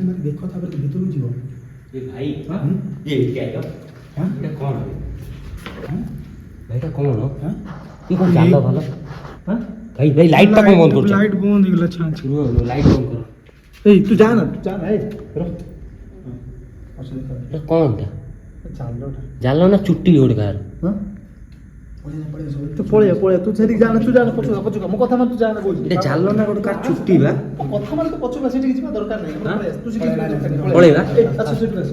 ମାରି ଦେଖ, ତାପରେ ତୁ ଭିତରକୁ ଯିବ। ଏ ଭାଇ ହଁ? ଏ ଏଇଟା ଆଇଲ। ହଁ ଏଇଟା କ'ଣ? ହଁ ଭାଇଟା କ'ଣ? ହଁ ଏ କ'ଣ ଚାଲ ଭଲ? ହଁ? ଭାଇ ଲାଇଟଟା କ'ଣ ବନ୍ଦ କରୁଛ? ଲାଇଟ୍ ବନ୍ଦ ହେଇଗଲା। ଛାଞ୍ଚ ଲାଇଟ୍ ବନ୍ଦ କର। ଏଇ ତୁ ଯା ନା, ଏ ରହ। ଏଇଟା କ'ଣ ଏଇଟା? ଚାଲଟା ଜାଲ ନା ଚୁଟି ଗୋଟେ କାହାର? ହଁ? ପଳେଇ ସବୁ ତୁ ପଳେଇଆ ତୁ ସେଠିକି ଯାନା, ତୁ ଯାନା ପଛକୁ ମୋ କଥା ମାନେ ତୁ ଯାନା କହୁଛି। ଏଇଟା ଜାଲ ନା ଗୋଟେ କାହାର ଚୁଟି ବା? ମୋ କଥା ମାନେ ତୁ ପଛକୁ ସେଠିକି ଯିବା ଦରକାର ନାହିଁ। ହଁ? ତୁ ସେଠିକି ଯିବା ଦରକାର ନାହିଁ। ପଳେଇବା? ଆଚ୍ଛା ସେଠିକି ଆସ। ତୁ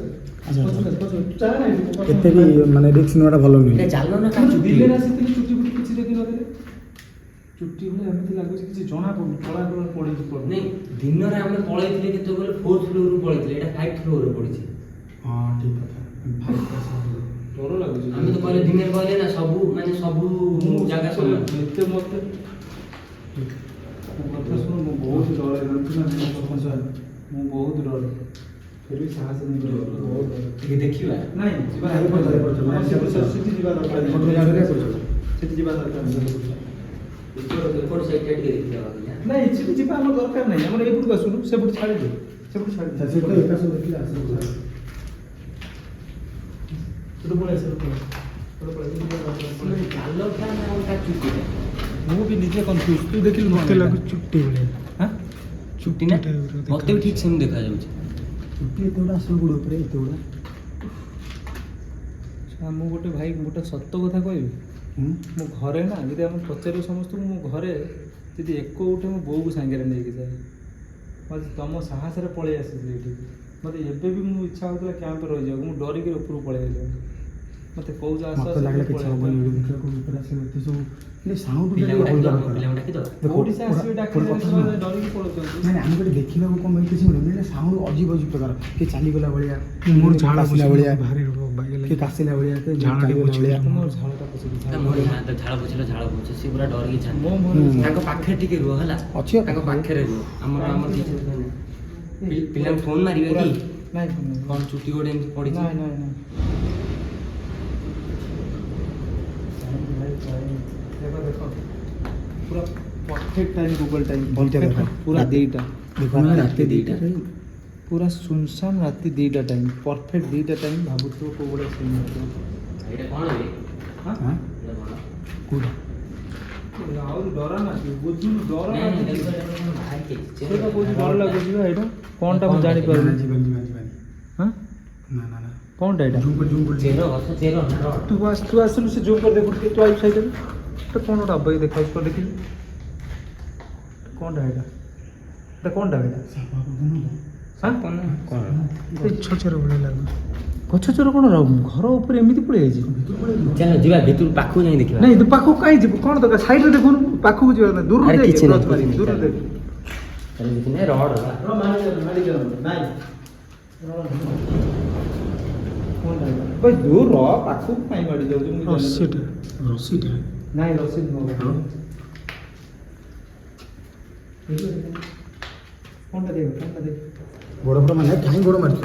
ଯାନା ଏଇଠି, ମୋ କଥା ଏତେ ବି ମାନେ ରିକ୍ସ ନେବାଟା ଭଲ ନୁହେଁ। ଏଇଟା ଜାଲ ନା କାହାର ଚୁଟି? ଦିଲ୍ଲୀରେ ଆସିଥିଲି, ଚୁଟି ଫୁଟି କିଛି ଦେଖିନଥିଲେ। ଚୁଟି ଭଳିଆ ଏମିତି ଲାଗୁଛି, କିଛି ଜଣା ପଡୁନି। କଳା କଲର ପଡିଛି ପଡୁନି। ନାଇଁ ଦିନରେ ଆମେ ପଳେଇଥିଲେ କେତେବେଳେ 4th ଫ୍ଲୋରରୁ ପଳେଇଥିଲେ, ଏଇଟା 5th ଫ୍ଲୋରରେ ପଡ଼ିଛି। ହଁ ଠିକ୍ କଥା। ଡର ଲାଗୁଛି। ଆମେ ତ କହିଲେ ଦିନରେ କହିଲେ ନା ସବୁ ମାନେ ସବୁ ଜାଗା ସମାନ। ଏତେ ମତେ ମୋ କଥା ଶୁଣ, ମୁଁ ବହୁତ ଡରେ, ଜାଣିଛୁ ନା? ମୁଁ ବହୁତ ଡରେ, ଫିର ବି ସାହସ ନେଇ ବହୁତ ଡରେ। ଟିକେ ଦେଖିବା। ନାଇଁ ଯିବା, ସେଠି ଯିବା ଦରକାର ନାହିଁ। ସେଠି ଯିବା ଦରକାର ନାହିଁ। ଏପଟ ସାଇଡ୍ଟା ଟିକେ ଦେଖିବା। ନାଇଁ ସେଠି ଯିବା ଆମର ଦରକାର ନାହିଁ। ଆମର ଏଇପଟକୁ ଆସୁନୁ, ସେପଟେ ଛାଡ଼ିଦେ, ସେପଟେ ଛାଡ଼ିଦେ। ସେଠି ଏକା ସବୁ ଦେଖିଲେ ଆସିବ। ସେଠୁ ପଳେଇ ଆସ, ସେଠୁ ଜାଲଟା ନା ତା ଚୁଟିଟା? ମୁଁ ବି ନିଜେ କନଫ୍ୟୁଜ। ତୁ ଦେଖିଲୁ ମତେ ଲାଗୁଛି ଚୁଟି ଭଳିଆ। ହଁ? ଚୁଟି ନା? type ର ମତେ ବି ଠିକ୍ ସେମିତି ଦେଖାଯାଉଛି। ଚୁଟି ଏତେ ଗୁଡ଼ା ଆସିବ ଗୋଡ଼ ଉପରେ ଏତେ ଗୁଡ଼ା। ମୁଁ ଗୋଟେ ଭାଇ ଗୋଟେ ସତ କଥା କହିବି। ମୁଁ ଘରେ ନା ଯଦି ଆମେ ପଚାରିବୁ ସମସ୍ତଙ୍କୁ, ମୁଁ ଘରେ ଯଦି ଏକ ଉଠେ ମୋ ବୋଉକୁ ସାଙ୍ଗରେ ନେଇକି ଯାଏ। ମୋତେ ତମ ସାହସରେ ପଳେଇ ଆସିଥିଲି ଏଠିକି। ମୋତେ ଏବେ ବି ମୁଁ ଇଚ୍ଛା ହେଉଥିଲା କ୍ୟାମ୍ପରେ ରହିଯିବାକୁ, ମୁଁ ଡରିକି ଉପରକୁ ପଳେଇ ଆସିଲି। ମୋତେ କହୁଛ ଆସ ମତେ ଲାଗିଲା କିଛି ହବନି ଦେଖିବାକୁ ଉପରେ ଆସିବ ଏତେ ସବୁ ସାଉଣ୍ଡ ପିଲାଙ୍କୁ ଡାକିଦବା। କୋଉଠି ସେ ଆସିବେ ଡାକିଲେ ସେମାନେ ଡରିକି ପଳଉଛନ୍ତି। ନାଇଁ ଆମେ ଗୋଟେ ଦେଖିବାକୁ କ'ଣ ପାଇଁ କିଛି ମିଳୁନି, ସାଉଣ୍ଡ ଅଜୀବ ଅଜୀବ ପ୍ରକାର। କିଏ ଚାଲିଗଲା ଭଳିଆ, ମୋର ଝାଳ କାଶିଲା ଭଳିଆ, ଭାରି ବାଗିଲା। କିଏ କାଶିଲା ଭଳିଆ, କିଏ ଝାଳ ଚାଲିଗଲା ଟିକେ ଭଳିଆ। ମୋର ଝାଳଟା ପଶିକି ଝାଳ ପୋଛିଲ ସେ ପୁରା ଡରିକି ଛାଡ। ମୋ ମନରେ ତାଙ୍କ ପାଖରେ ଟିକେ ରୁହ ହେଲା। ଅଛି ତାଙ୍କ ପାଖରେ ରୁହ। ଆମର କିଛି ପିଲାଙ୍କୁ ଫୋନ୍ ମାରିବେ କି? ନାଇଁ କ'ଣ ଚୁଟି ଗୋଟେ ଏମିତି ପଡ଼ିଛି? ନାଇଁ ନାଇଁ ନାଇଁ ଦେଖ ଦେଖ ପୁରା ପରଫେକ୍ଟ ଟାଇମ୍ ଗୁଗଲ ଟାଇମ୍ ଦିଟା ଦେଖ। ପୁରା ଦିଟା ଦେଖ ନା ରାତି 2ଟା पूरा सुनसान राति 2टा टाइम परफेक्ट 2टा टाइम भाବୁଥିବ କୋଉ ଭଳିଆ ସିନ୍ ହେଇଥିବ। ଏଇଟା କ'ଣ ବେ? ହଁ हाँ ଏଇଟା କ'ଣ? कूड़ा ଆହୁରି ଡର ନାଗୁଛି ବୁଝୁନୁ ଡର ନାଇଁ, ନାଇଁ, ଲାଗୁଛି ଦେଖ, ଏଇଟା କ'ଣ ବାହାରିଛି? ସେଇଟା କହୁଛି ଡର ଲାଗୁଛି ବା ଏଇଟା କ'ଣଟା ମୁଁ ଜାଣିପାରୁନି जीवन जीवन जीवन ହଁ ना ना ना କ'ଣଟା ଏଇଟା जूम कर ଚେର ଗଛ ଚେର ନା ରଡ଼? ତୁ ଆସିଲୁ ସେ ଜୁମ୍ କରି ଦେଖୁ ଟିକେ ତୁ ଆଇ ସାଇଡରେ ଏଟା କ'ଣ ଗୋଟେ ଅବାଗି ଦେଖାଉଛି ତ ଦେଖିଲି କ'ଣଟା ଏଇଟା ଏଟା କ'ଣଟା ଏଇଟା ହଁ ଏ ଛୋଚର ଭଳିଆ ଲାଗୁଛି। ଗଛ ଚୋର କ'ଣ ଘର ଉପରେ ଏମିତି ପଳେଇ ଯାଇଛି ଚାଲ ଯିବା ଭିତରୁ ପାଖକୁ ଯାଇ ଦେଖିବା। ନାଇଁ ତୁ ପାଖକୁ କାହିଁ ଯିବୁ କ'ଣ ଦରକାର ସାଇଡରେ ଦେଖୁନୁ ପାଖକୁ ଯିବା ନା ଦୂରରୁ ଆରେ ଦେଖ କିଛି ନାହିଁ, ଟର୍ଚ୍ଚ ମାରିକି, କିଛି ଦୂରରୁ ନାହିଁ। ଦେଖ ଚାଲ କିଛି ନାହିଁ, ରଡ଼ ବା। କ'ଣଟା ଏଇଟା ଭାଇ ଦୂର ପାଖକୁ କାହିଁ ମାଡ଼ି ଯାଉଛି ମୁଁ ଜାଣିନି। ରସିଟା रस्सी टा ନାଇଁ ରସିଦ ନୁହଁ କ'ଣଟା ଦେଖ କ'ଣ ଦେଖ बड़ बड़ माने कहीं गोड़ मारछ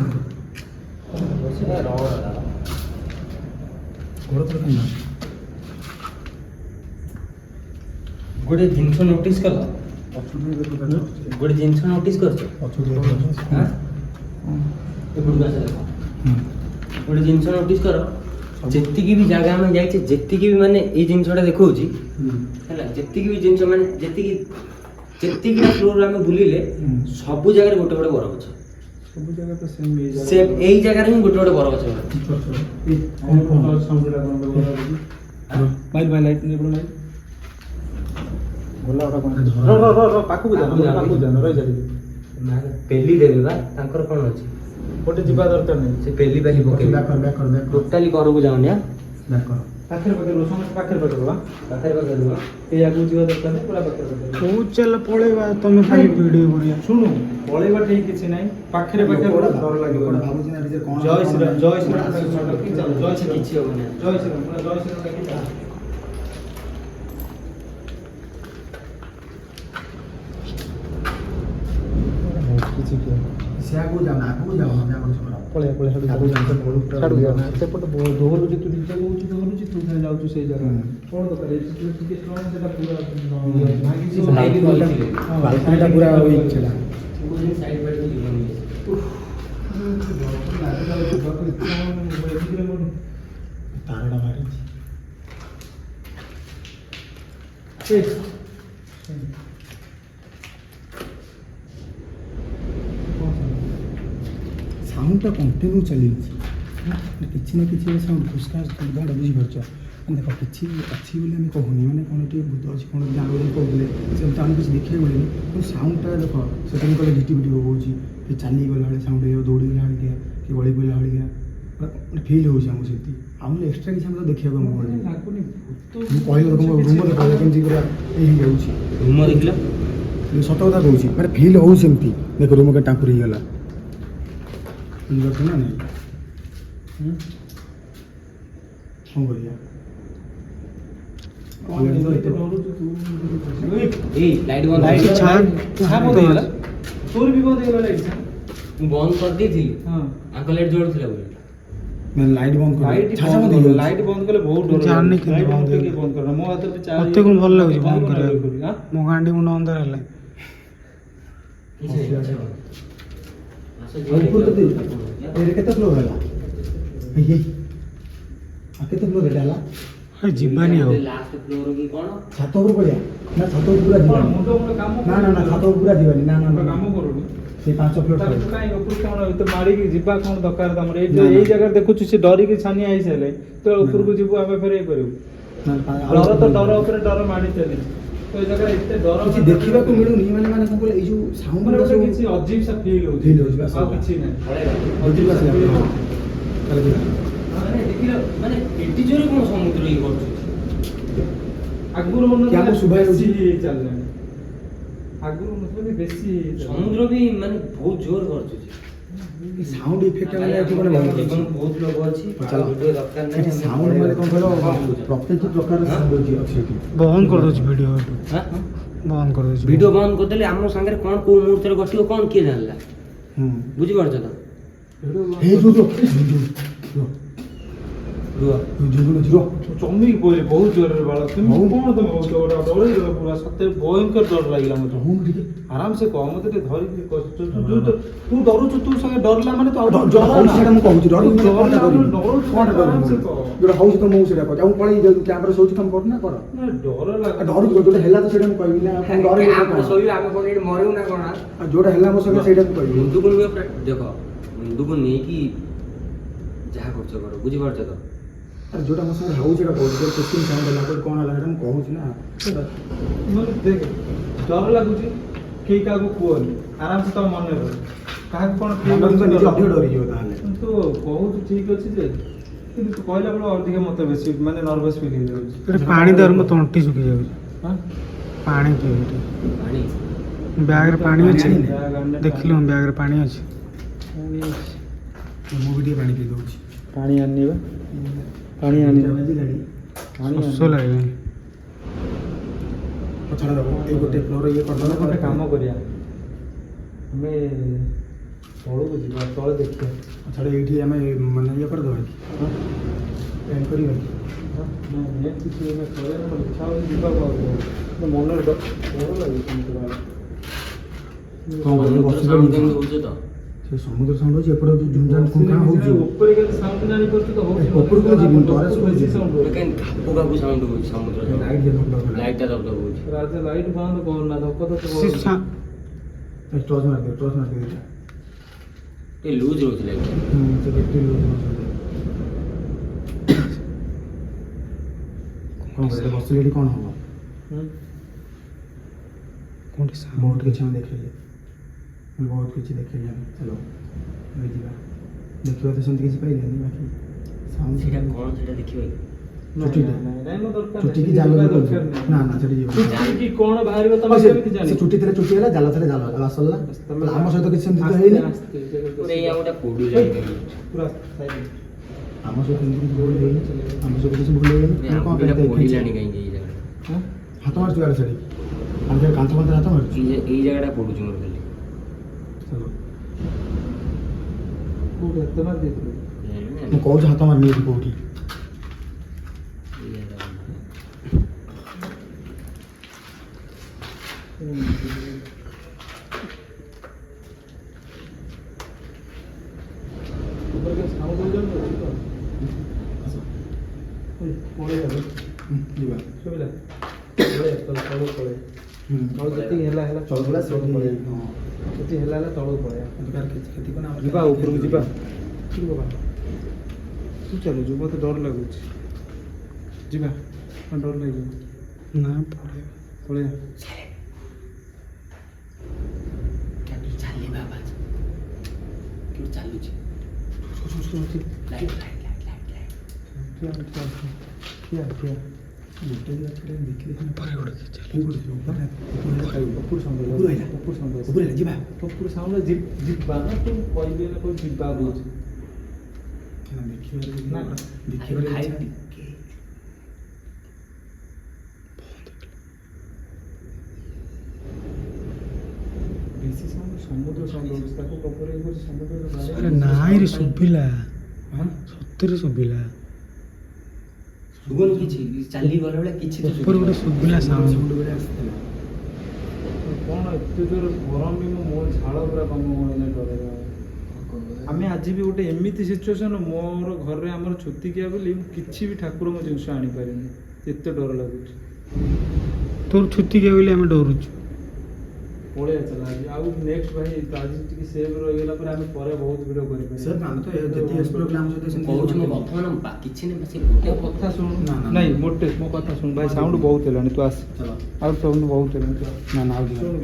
ସେଇଟା ରଡ଼ ବା। गोड़ पर कहीं मारछ ଗୋଟେ ଜିନିଷ ନୋଟିସ୍ କଲ ଅଛୁଟି ଦେଖୁ ଗୋଟେ ଜିନିଷ ନୋଟିସ୍ କରିଛ? ଅଛୁଟି ଦେଖୁ ହାଁ ଏପଟକୁ ଆସ ଦେଖ। ଗୋଟେ ଜିନିଷ ନୋଟିସ୍ କର, ଯେତିକି ବି ଜାଗା ଆମେ ଯାଇଛେ ଯେତିକି ବି ମାନେ ଏଇ ଜିନିଷଟା ଦେଖଉଛି ହେଲା, ଯେତିକି ବି ଜିନିଷ ମାନେ ଯେତିକିଟା ଫ୍ଲୋର୍ ଆମେ ବୁଲିଲେ ସବୁ ଜାଗାରେ ଗୋଟେ ଗୋଟେ ବର ଗଛ। ସବୁ ଜାଗା ତ ସେମ୍ ହେଇଯାଏ ସେ ଏଇ ଜାଗାରେ ହିଁ ଗୋଟେ ଗୋଟେ ବର ଗଛ ଅଛି। ଭାଇ ଭାଇ ଲାଇଟ୍ ନେଇ ପଡ ଭାଇ ଭଲ ଗୋଟେ କଣ ପାଖକୁ ଯା ପାଖକୁ ଯା ରହିଯାଇ ପେଲି ଦେବେ ବା, ତାଙ୍କର କ'ଣ ଅଛି? ଗୋଟେ ଯିବା ଦରକାର ନାହିଁ ସେ ପେଲି ପାଲି ପକେଇବେ, बैक कर ଟୋଟାଲି କରକୁ ଯାଉନି। बैक कर ପାଖରେ ପାଖରେ ସମସ୍ତେ ପାଖରେ ପାଖରେ ବା ପାଖରେ ପାଖରେ ରୁହ। ଏଇ ଆଗକୁ ଯିବା ଦରକାର ନାହିଁ ପୁରା ପାଖରେ ପାଖରେ କୋଉ ଚାଲ ପଳେଇବା ତମେ ଖାଲି ଭିଡ଼ିଓ କରିବା। ଶୁଣୁ ପଳେଇବା ଠିକ କିଛି ନାହିଁ ପାଖରେ ପାଖରେ बड़ा ଡର ଲାଗିବ बड़ा भाबुची ना रीजर कोन ଜୟ ଶ୍ରୀରାମ ଜୟ ଶ୍ରୀରାମ ଜୟ ଶ୍ରୀ କିଛି ହବନି। ଜୟ ଶ୍ରୀରାମ ପୁରା ଜୟ ଶ୍ରୀରାମ ଡାକି ଚାଲ। से आगु जाओ हम जा कर ପଳେଇବା ପଳେଇବା ଆଗକୁ ଯାଆନ୍ତୁ, ବହୁତ ପୁରା ଛାଡ଼ୁ ବଢ଼ିଆ ନା ଅଛି। ସେପଟେ ଦୋହରୁଛି ତୁ ନିଜେ କହୁଛୁ ଦୋହରୁଛି ତୁ ଖାଲି ଯାଉଛୁ ସେଇ ଜାଗା କ'ଣ ଦରକାର ଏଠି ତୁ ଟିକେ strong ସେଟା ପୁରା ଭାଙ୍ଗିଯିବ ଭାଙ୍ଗି ପଡ଼ିଯିବ। बालकनी टा पूरा वीक छला ସାଇଡ୍ ବାଇଡ୍ ଯିବନି। तारडा मारे साउंडटा कंटिन्यू चली किसी ना किसी साउंड फुसका गाड़ा बुझी पार्छ देख किसी अच्छी बोली आम कहूनी मैंने कौन टे भूत अच्छी कौन जान कहते से आम किसी देखा मिले तो साउंडटा देख से कहे झिटी पिटी होगी कि चली गला साउंड हो दौड़ी गला कि गली पड़ा भाया फिल हो सेमती आम एक्सट्रा किसी तो देखा ଲାଗୁନି कहल रूम देखा कमी पूरा ରୁମ ଦେଖିଲ? सत कथा कहूँ मैंने फिल हो सेमती देख रूम के टांकुर होगा बुझे ना नहीं कौन करिया ଏଇ ଲାଇଟ୍ ବନ୍ଦ ଲାଇଟ୍ କରିଦିଅ। ଛାଡ଼ ବନ୍ଦ ହେଇଗଲା ତୋର ବି ବନ୍ଦ ହେଇଗଲା ଲାଇଟ୍ ମୁଁ ବନ୍ଦ କରିଦେଇଥିଲି, ହଁ ଆଙ୍କ ଲାଇଟ୍ ଜଳୁଥିଲା ବୋଲି। मैं लाइट बंद कर ଲାଇଟ୍ छाछा ବନ୍ଦ मत କର, दियो ଲାଇଟ୍ ବନ୍ଦ କଲେ ବହୁତ ଡର ଜାଣିନି ଲାଗେ। କେମିତି ଲାଇଟ୍ ବନ୍ଦ ଟିକେ ହେଇଗଲା। ବନ୍ଦ କର ମୋ ହାତରେ ବି ଚାର୍ଜ ମତେ କଣ ଭଲ ଲାଗୁଛି ବନ୍ଦ କରିବ କରିବାକୁ। ମୋ ଗାଣ୍ଡି ମୁଣ୍ଡ ଅନ୍ଧାର ହେଲା। କିଛି ନାହିଁ, ଆସ ଯିବା और ऊपर तो दे ଦେଖିବା। ये कितना फ्लोर है ये आ कितना फ्लोर है डाला ହେ ଯିବାନି ଆଉ। ଲାଷ୍ଟ ଫ୍ଲୋର କି କ'ଣ? छात ऊपर पड़िया ना छात ऊपर पूरा କ'ଣ जीवानी ମୁଣ୍ଡ ମୁଣ୍ଡ କାମ ना ना ना छात ऊपर पूरा जीवानी ना ना ମୁଣ୍ଡ ना କାମ କରୁନି से 5 फ्लोर ତାହେଲେ ତୁ है କାହିଁ ଉପରକୁ କ'ଣ ଏତେ ମାଡ଼ିକି ଯିବା କ'ଣ ଦରକାର ତମର ଏଇ ନା, ନା। ଏଇ ଜାଗାରେ ଦେଖୁଛୁ ସେ ଡରିକି ଛାନିଆ ହେଇସାରିଲେ ତ ଉପରକୁ ଯିବୁ ଆମେ ଫେର ଇଏ କରିବୁ ना ଡର ତ ଡର ଉପରେ ଡର ମାଡ଼ି ଚାଲିଛି ତ ଏଇ ଜାଗାରେ ଏତେ ଡର କିଛି ଦେଖିବାକୁ ମିଳୁନି ମାନେ ମାନେ କଣ କହିଲେ ଏଇ ଯୋଉ ସାଉଣ୍ଡ ମାନେ ଗୁଡ଼ା ଗୋଟେ ସବୁ କିଛି ଅଜିବ ସା ଫିଲ୍ ହଉଛି Feel ହଉଛି ବାସ୍। ଆଉ କିଛି ନାହିଁ ପଳେଇବା। ଅଜିବ ସା ଆସିଲା feel ହଁ ହଉଛି। ତାହେଲେ ଯିବା ମାନେ ଦେଖିଲ, ମାନେ ଏଠି ଜୋରେ କ'ଣ ସମୁଦ୍ର ଇଏ କରୁଛି? ଆଗରୁ ହଉନଥିଲା, କି ଆମକୁ ଶୁଭା ବେଶୀ ଯାଉଛି? ଚାଲିଲାଣି ଆଗରୁ ହଉନଥିଲା ବି ବେଶୀ ଚାଲିଲାଣି। ସମୁଦ୍ର ବି ମାନେ ବହୁତ ଜୋର କରୁଛି। ସାଉଣ୍ଡ ଇଫେକ୍ଟ ମାନେ ଏଠି ମାନେ ବହୁତ ଅଛି ବହୁତ ଲୋକ ଅଛି, ଚାଲ। ଆଉ ଭିଡ଼ିଓ ଦରକାର ନାହିଁ। ଏଠି ସାଉଣ୍ଡ ମାନେ କଣ କହିଲ ପ୍ରତ୍ୟେକ ପ୍ରକାର ସାଉଣ୍ଡ ଅଛି ଏଠି ବନ୍ଦ କରିଦେଉଛି ଭିଡ଼ିଓ ଏଠୁ। ହାଁ? ବନ୍ଦ କରିଦେଉଛି ଭିଡ଼ିଓ ବନ୍ଦ କରିଦେଲେ ଆମ ସାଙ୍ଗରେ କ'ଣ କୋଉ ମୁହୂର୍ତ୍ତରେ ଘଟିବ କ'ଣ କିଏ ଜାଣିଲା? ହୁଁ ବୁଝିପାରୁଛ ତ? ହେଇ ଯୋଉ ରୁହ ଜୀବନ ଜିରୋ ଚମିକି ପଇଲେ ବହୁତ ଜୋରରେ ବାଳ ତୁମେ ହଉ। କଣ ତମେ ହଉଛ ଗୋଟେ ଡରେଇ ଦେଲ ପୁରା ସତରେ ଭୟଙ୍କର ଡର ଲାଗିଲା ମତେ ହଉନ ଟିକେ ଆରାମସେ କହ ମତେ ଟିକେ ଧରିକି କହ। ତୁ ଡରୁଛୁ ତୁ ସାଙ୍ଗେ ଡରିଲା ମାନେ ତୁ ଆଉ ଯୋଉଟା ହଉଛି ସେଇଟା ମୁଁ କହୁଛି ଡରି ଡରିଲା କଣଟା ମାନେ କରିବି ଡରୁଛୁ କଣଟା ଆରାମସେ କରିବି କହ। ଯୋଉଟା ହଉଛି ତ ମୁଁ ସେଇଟା କହୁଛି ଆଉ ପଳେଇ ଯାଉଛି କ୍ୟାମେରା ଶୋଉଛି ତମେ କର ନା କର ନା ଡର ଆଉ ଲାଗେ ଡରୁଛୁ ଯୋଉଟା ହେଲା ତ ସେଇଟା ମୁଁ କହିବି ନା ଆପଣ ଡରିଲେ ଆମେ ଶୋଇଲେ ଆମେ କଣ ଏଠି ମରିବୁ ନା କଣ? ଆଉ ଯୋଉଟା ହେଲା ମୋ ସଙ୍ଗେ ସେଇଟା ମୁଁ କହିବି ମୁଣ୍ଡକୁ ନୁହେଁ ଦେଖ ମୁଣ୍ଡକୁ ନେଇକି ଯାହା କରୁଛ କର ବୁଝିପାରୁଛ ତ? ଆରେ ଯୋଉଟା ମୋ ସାଙ୍ଗରେ ହଉଛି ସେଇଟା କହୁଛି ଯୋଉ କୋଶ୍ଚିନ୍ ସାଉଣ୍ଡ ହେଲା ପରେ କଣ ହେଲା ସେଇଟା ମୁଁ କହୁଛି ନା ମାନେ ଦେଖ ଡର ଲାଗୁଛି କେହି କାହାକୁ କୁହନି ଆରାମସେ ତମ ମନେ ରହ କାହାକୁ କଣ କିଏ ମନରେ ତ ନିଜେ ଡର ଅଧିକ ଡରିଯିବ ତାହେଲେ କିନ୍ତୁ ବହୁତ ଠିକ ଅଛି ଯେ କିନ୍ତୁ ତୁ କହିଲା ବେଳେ ଅଧିକ ମତେ ବେଶୀ ମାନେ ନର୍ଭସ୍ ଫିଲ୍ ହେଇଯାଉଛି ଏଠି ପାଣି ଦେହରେ ମୋ ତଣ୍ଟି ଶୁଖି ଯାଉଛି ହଁ? ପାଣି ପିଏ ଏଠି ପାଣି ବ୍ୟାଗରେ ପାଣି ଅଛି ବ୍ୟାଗ୍ ଆଣିଲେ ଦେଖିଲୁ ବ୍ୟାଗରେ ପାଣି ଅଛି ପାଣି ଅଛି। ମୁଁ ବି ଟିକେ ପାଣି ପିଇ ଦେଉଛି ପାଣି ଆଣିବା ପାଣି ଆଣିବା ବାଜିଲାଣି ପାଣି ଶୋଷ ଆଣିବା। ଲାଗିଲାଣି ଛାଡ଼ ଦେବ ଏଇ ଗୋଟେ ଫ୍ଲୋର ଇଏ ଆମେ କରିଦେଲା ଗୋଟେ କାମ କରିବା ଆମେ ତଳକୁ ଯିବା ତଳେ ଦେଖିବା ଛାଡ଼ ଏଇଠି ଆମେ ମାନେ ଇଏ କରିଦେବା କି ଏଣ୍ଡ କରିବା କି ନା ନେଟ୍ କିଛି ଏବେ କରିବା ନା ଇଚ୍ଛା ହେଉଛି ଯିବାକୁ ଆଉ ମନରେ ଡର ଲାଗୁଛି ମୋତେ ଭାଇ। କଣ କରିବା ବସି ସାଉଣ୍ଡ କେମିତି ହଉଛ ତ? ସେ ସମୁଦ୍ର ସାଉଣ୍ଡ ହେଉଛି ଏପଟେ ହେଉଛି ଝୁମଝାମ କୁଙ୍କା ହେଉଛି ଉପରେ କେତେ ସାଉଣ୍ଡ ଜାଣିପାରୁଛୁ ତ ହଉଛି ଉପରକୁ ଯିବି, ତଳେ ସବୁ ବେଶୀ ଯିବି। ସାଉଣ୍ଡ ଏବେ କେମିତି ଖାପୁ ଖାପୁ ସାଉଣ୍ଡ ହଉଛି ସମୁଦ୍ର ଲାଇଟ୍ ଦିଅ ଲାଇଟଟା ଦବ ଦବ ହଉଛି। ରାଜା ଲାଇଟ୍ ବନ୍ଦ କରନା ଧକ୍କ ଧକ୍କ ସେ ଟର୍ଚ ମାରିଦିଅ ଟର୍ଚ ମାରିଦିଅ ଟିକେ ଲୁଜ୍ ରହୁଛି ଲାଇଟ। ସେ ବ୍ୟାଟେରୀ କ'ଣ କରିବା ବସିଲେ ଏଠି କ'ଣ ହେବ କୋଉଠି ସାଉଣ୍ଡ ବହୁତ କିଛି ଆମେ ଦେଖେଇଲେ ବହୁତ କିଛି ଦେଖେଇଲେ ଆମେ ଚାଲ ଏବେ ଯିବା ଦେଖିବା ତ ସେମିତି କିଛି ପାଇଲେନି ବାକି ସାଉଣ୍ଡ ସେଇଟା କଣ ସେଇଟା ଦେଖିବ କି? ଚୁଟିଟା ନାଇଁ ମୋ ଦରକାର ଚୁଟି କି ନାହିଁ, ଜାଲ ଯିବା ବି ଦରକାର କରୁଛୁ ନାହିଁ। ନା ନା ସେଠି ଯିବ ଚୁଟି କି କଣ ବାହାରିବ ତମେ କେମିତି ସେ ଜାଣିବ ଚୁଟି ଥିଲେ ଚୁଟି ହେଲା ଜାଲ ଥିଲେ ଜାଲ ହେଲା ସରିଲା ତାହେଲେ ଆମ ସହିତ କିଛି ସେମିତି ତ ହେଇନି ପୁରା ଏଇଆ ଗୋଟେ ପୋଡୁ ଯାଇ ପୁରା silent। ଆମ ସହିତ ଏମିତି କିଛି ଭୁଲ ହେଇନି ଆମ ସହିତ କିଛି ଭୁଲ ହେଇନି ଆମେ କ'ଣ ପାଇଁ ପୋଡ଼ିଲାଣି କାହିଁକି ଏଇ ଜାଗାଟା? ହଁ? ହାତ ମାରୁଛୁ ଆରେ ସେଠି ଆମେ ସେଠି କାନ୍ଥ କାନ୍ଥ ହାତ ମାରୁଛୁ ଏଇ ଜାଗାଟା ପୋଡୁଛି ମୋର ଖାଲି। ଚାଲ କୋଉଠି ଏତେ ମାରି ଦେଇଥିଲୁ? ମୁଁ କହୁଛି ହାତ ମାରିନି ଏଠି କୋଉଠି ଏଇ ଜାଗାଟା। ଉପରେ କେତେ sound ହଉଛି ଜାଣିଛୁ ତ? ପଳେଇ ଯାବେ ଯିବା ଶୁଭିଲା ପଳେଇ ତଳକୁ ପଳେଇ ତଳକୁ ଯେତିକି ହେଲା ହେଲା ଚଳୁଥିଲା ତଳକୁ ପଳେଇ ସେଠି ହଁ ଯେତିକି ହେଲା ହେଲା ତଳକୁ ପଳେଇ ଅଧିକାର କିଛି କ୍ଷତି କନା ଯିବା ଉପରକୁ ଯିବା ତୁ ଚାଲୁଛୁ ମତେ ଡର ଲାଗୁଛି ଯିବା ଡର ଲାଗିବ ନା ପଳେଇବ ପଳେଇବା ଚାଲିବା ଆବାଜ କେଉଁଠି ଚାଲୁଛି? Light light light light light. ଠିଆ ଠିଆ ଗୋଟେ ଦେଖିଲେ ଉପରେ ଗୋଟେ କିଛି ଉପରୁ ସାଉଣ୍ଡ ଉପରୁ ଆଇଲା। ଉପରୁ ସାଉଣ୍ଡ ଉପରେ ଯିବା ଉପରୁ ସାଉଣ୍ଡ ଯିବା ନା ତୁ କହିବି ନା କହିବି ଯିବା କହୁଛି ନା। ଦେଖିବାରେ ଭାଇ ଇଚ୍ଛା ଟିକେ ବେଶୀ ସାଉଣ୍ଡ ସମୁଦ୍ର ସାଉଣ୍ଡ ହଉଛି ତାକୁ କପର ଇଏ କରୁଛି ସମୁଦ୍ର ଆରେ ନାଇଁ ରେ ଶୁଭିଲା ସତରେ ଶୁଭିଲା ଶୁଭୁନି କିଛି ଚାଲି ଗଲାବେଳେ କିଛି ତ ଉପରେ ଗୋଟେ ଶୁଭିଲା ସାଉଣ୍ଡ ସବୁବେଳେ ଆସିଥିଲା କଣ ଏତେ ଜୋର ଗରମ ବି ମୋ ଝାଳ ପୁରା କମ ଏଇନା ଡରେଇବା ଆମେ ଆଜି ବି ଗୋଟେ ଏମିତି ସିଚୁଏସନ୍ ମୋର ଘରେ ଆମର ଛୁତିକିଆ ବୋଲି ମୁଁ କିଛି ବି ଠାକୁରଙ୍କ ଜିନିଷ ଆଣିପାରିନି ଏତେ ଡର ଲାଗୁଛି ତୋର ଛୁତିକିଆ ବୋଲି ଆମେ ଡରୁଛୁ ପଳେଇ ଆସିଲା ଆଜି ଆଉ ନେକ୍ସଟ ଭାଇ ତ ଆଜି ଟିକେ ସେଭ୍ ରହିଗଲା ପରେ ଆମେ ପରେ ବହୁତ ଭିଡ଼ିଓ କରିପାରିବା ସାର୍ ଆମେ ତ ଯେତିକି ଏକ୍ସପ୍ଲୋର ଆମ ସହିତ ସେମିତି କହୁଛି ମୋ କଥା ମାନେ କିଛି ନାହିଁ ସେ ଗୋଟେ ମୋ କଥା ଶୁଣୁ ନା, ନା, ନାଇଁ ନା। ମୋଟେ ମୋ କଥା ଶୁଣୁ ଭାଇ ସାଉଣ୍ଡ ବହୁତ ହେଲାଣି ତୁ ଆସ ଚାଲ ଆଉ ସାଉଣ୍ଡ ବହୁତ ହେଲାଣି ତୁ ଆସ ନା ନା ଆଉ ଯିବା ଶୁଣୁ